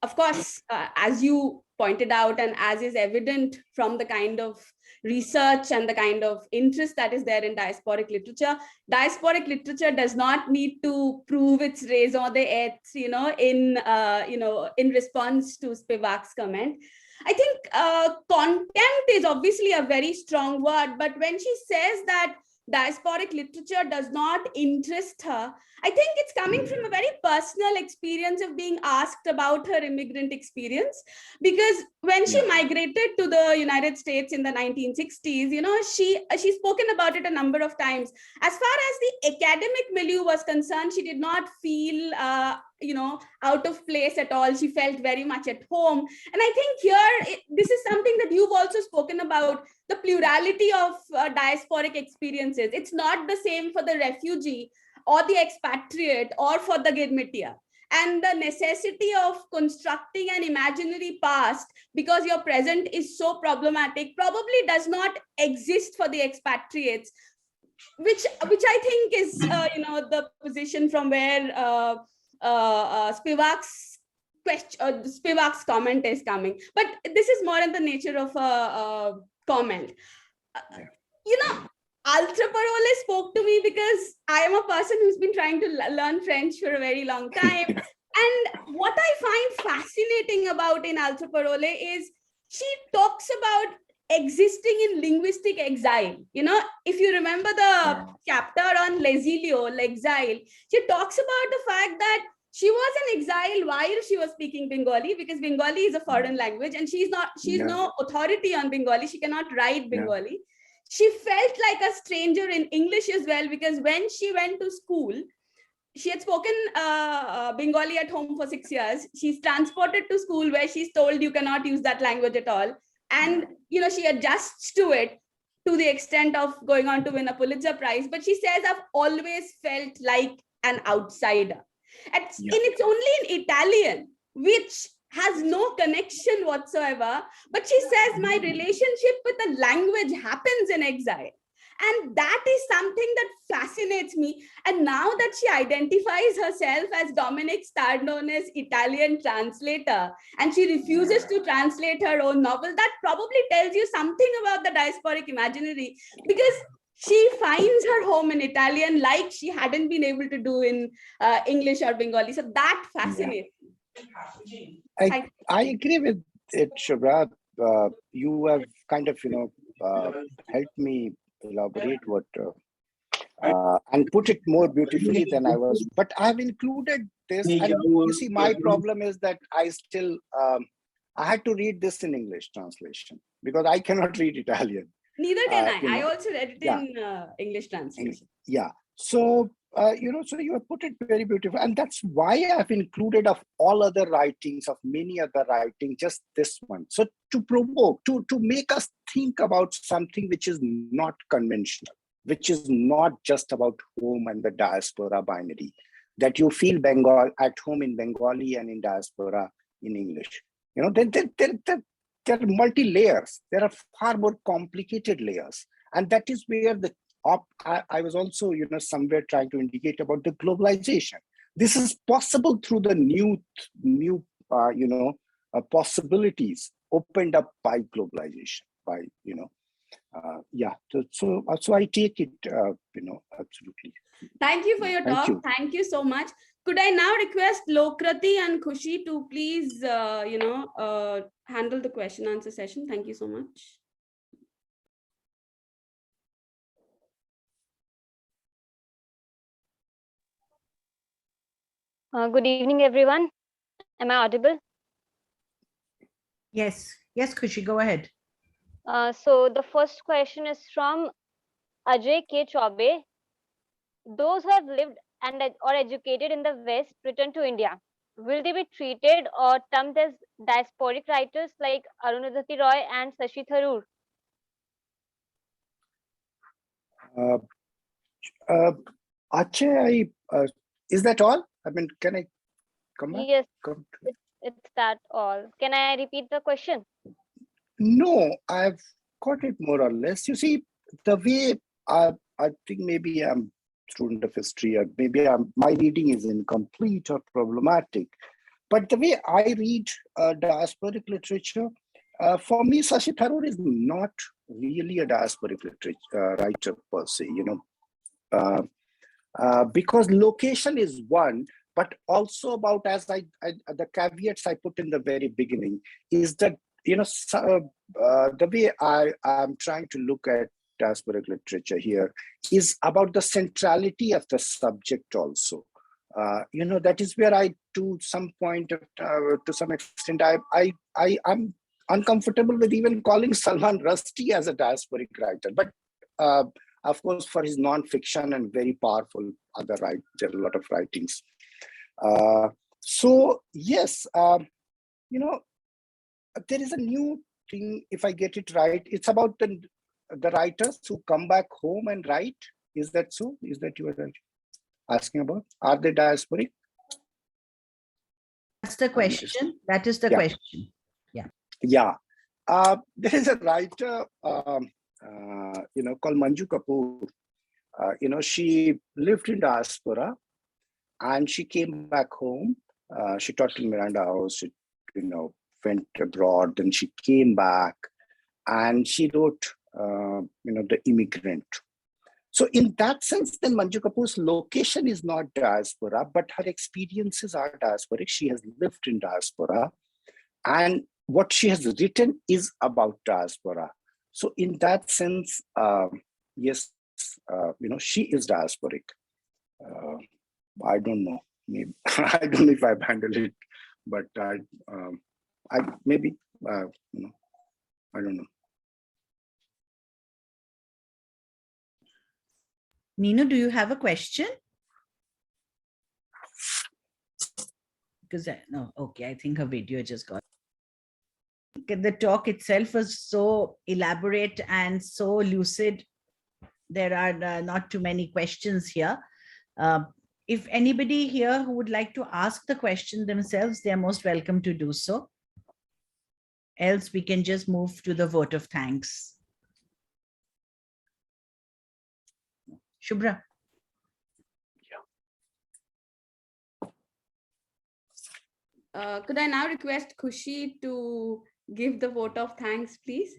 Of course, as you pointed out, and as is evident from the kind of research and the kind of interest that is there in diasporic literature does not need to prove its raison d'etre, in response to Spivak's comment. I think contempt is obviously a very strong word, but when she says that diasporic literature does not interest her, I think it's coming from a very personal experience of being asked about her immigrant experience. Because when she migrated to the United States in the 1960s, she's spoken about it a number of times. As far as the academic milieu was concerned, she did not feel out of place at all. She felt very much at home. And I think here, this is something that you've also spoken about, the plurality of diasporic experiences. It's not the same for the refugee or the expatriate or for the Girmitia. And the necessity of constructing an imaginary past because your present is so problematic probably does not exist for the expatriates, which I think is the position from where Spivak's Spivak's comment is coming. But this is more in the nature of a comment. Altre Parole spoke to me because I am a person who's been trying to learn French for a very long time. And what I find fascinating about in Altre Parole is she talks about existing in linguistic exile. If you remember the chapter on l'exilio, l'exile, she talks about the fact that she was in exile while she was speaking Bengali, because Bengali is a foreign language and she's no authority on Bengali. She cannot write Bengali. She felt like a stranger in English as well, because when she went to school, she had spoken Bengali at home for 6 years. She's transported to school where she's told you cannot use that language at all. And, she adjusts to it to the extent of going on to win a Pulitzer Prize. But she says, I've always felt like an outsider. And it's only in Italian, which has no connection whatsoever. But she says, my relationship with the language happens in exile. And that is something that fascinates me. And now that she identifies herself as Dominic Starnone's Italian translator, and she refuses to translate her own novel, that probably tells you something about the diasporic imaginary, because she finds her home in Italian like she hadn't been able to do in English or Bengali. So that fascinates me. I agree with it, Shubhra. You have kind of, helped me elaborate what and put it more beautifully than I was. But I have included this. And you see, my problem is that I still, I had to read this in English translation because I cannot read Italian. Neither can I. I also read it in English translation. Yeah. So, so you have put it very beautiful. And that's why I've included of all other writings, of many other writings, just this one. So to provoke, to make us think about something which is not conventional, which is not just about home and the diaspora binary, that you feel Bengal at home in Bengali and in diaspora in English. There are multi-layers. There are far more complicated layers. And that is where I was also, somewhere trying to indicate about the globalization. This is possible through the new possibilities opened up by globalization, by, So I take it, absolutely. Thank you for your talk. Thank you so much. Could I now request Lokrati and Khushi to please, handle the question answer session? Thank you so much. Good evening, everyone. Am I audible? Yes, Khushi, go ahead. So the first question is from Ajay K. Chaube. Those who have lived or educated in the West return to India. Will they be treated or termed as diasporic writers like Arundhati Roy and Shashi Tharoor? Ajay, is that all? I mean, can I come back? Yes, it's that all. Can I repeat the question? No, I've got it more or less. You see, the way I think maybe I'm student of history, or maybe my reading is incomplete or problematic. But the way I read diasporic literature, for me, Shashi Tharoor is not really a diasporic literature writer per se, because location is one, but also about, as the caveats I put in the very beginning, is that, the way I'm trying to look at diasporic literature here is about the centrality of the subject also. That is where I, to some point, to some extent, I'm uncomfortable with even calling Salman Rushdie as a diasporic writer. But of course, for his non-fiction and very powerful there are a lot of writings. So yes, there is a new thing, if I get it right. It's about the writers who come back home and write. Is that so? Is that you are asking about? Are they diasporic? That's the question. That is the Yeah. question. Yeah. There is a writer, called Manju Kapoor. She lived in diaspora and she came back home. She taught in Miranda House. She, went abroad. Then she came back and she wrote, The Immigrant. So in that sense, then Manju Kapoor's location is not diaspora, but her experiences are diasporic. She has lived in diaspora, and what she has written is about diaspora. So in that sense, yes, she is diasporic. I don't know. Maybe I don't know if I've handled it, but I maybe I don't know. Nino, do you have a question? Because no, okay, I think her video just got. The talk itself was so elaborate and so lucid. There are not too many questions here. If anybody here who would like to ask the question themselves, they are most welcome to do so. Else we can just move to the vote of thanks. Shubhra. Could I now request Khushi to give the vote of thanks, please?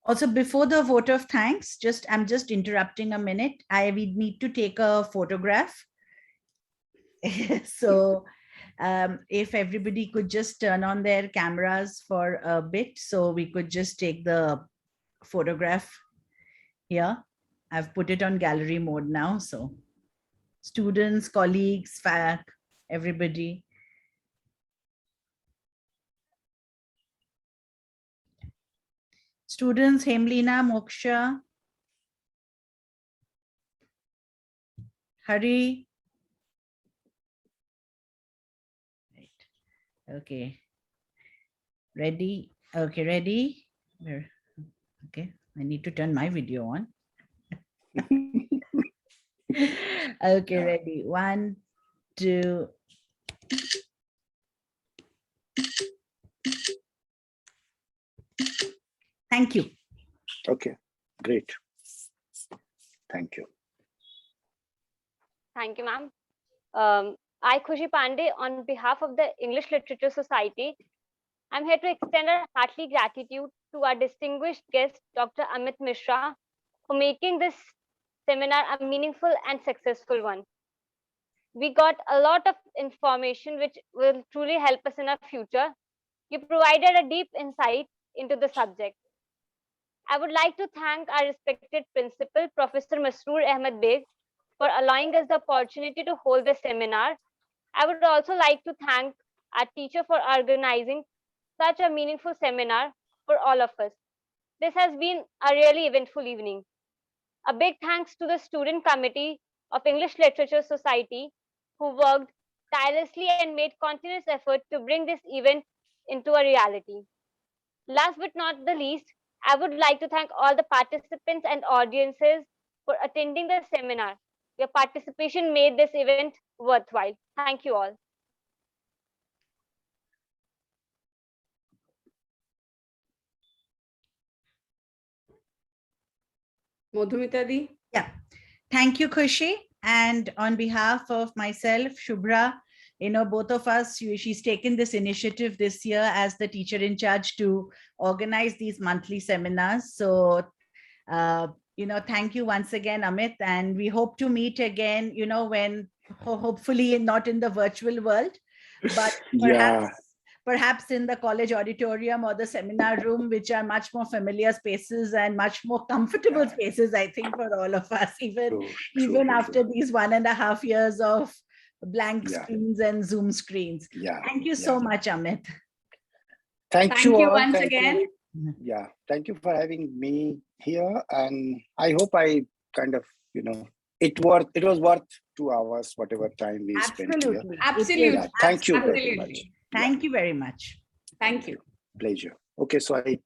Also, before the vote of thanks, I'm just interrupting a minute. We need to take a photograph. So if everybody could just turn on their cameras for a bit, so we could just take the photograph here. I've put it on gallery mode now. So students, colleagues, FAC, everybody. Students, Hemlina, Moksha, Hari. Right. Okay. Ready? Okay, ready? Okay, I need to turn my video on. Okay, ready? 1, 2. Thank you. Okay, great. Thank you. Thank you, ma'am. I, Khushi Pandey, on behalf of the English Literature Society, I'm here to extend our hearty gratitude to our distinguished guest, Dr. Amit Mishra, for making this seminar a meaningful and successful one. We got a lot of information which will truly help us in our future. You provided a deep insight into the subject. I would like to thank our respected principal, Professor Masroor Ahmed Beg, for allowing us the opportunity to hold this seminar. I would also like to thank our teacher for organizing such a meaningful seminar for all of us. This has been a really eventful evening. A big thanks to the student committee of English Literature Society who worked tirelessly and made continuous effort to bring this event into a reality. Last but not the least, I would like to thank all the participants and audiences for attending the seminar. Your participation made this event worthwhile. Thank you all. Madhumita Di. Yeah, thank you, Khushi. And on behalf of myself, Shubhra, both of us, she's taken this initiative this year as the teacher in charge to organize these monthly seminars. So, thank you once again, Amit. And we hope to meet again, when hopefully not in the virtual world, but perhaps in the college auditorium or the seminar room, which are much more familiar spaces and much more comfortable spaces, I think, for all of us, even after these 1.5 years of blank screens and Zoom screens. Thank you so much, Amit. Thank you all. Once again. Yeah, thank you for having me here. And I hope I kind of, it was worth 2 hours, whatever time we spent here. Absolutely. Absolutely. Yeah, thank you very much. Absolutely. Thank you very much. Thank you. Pleasure. Okay, so I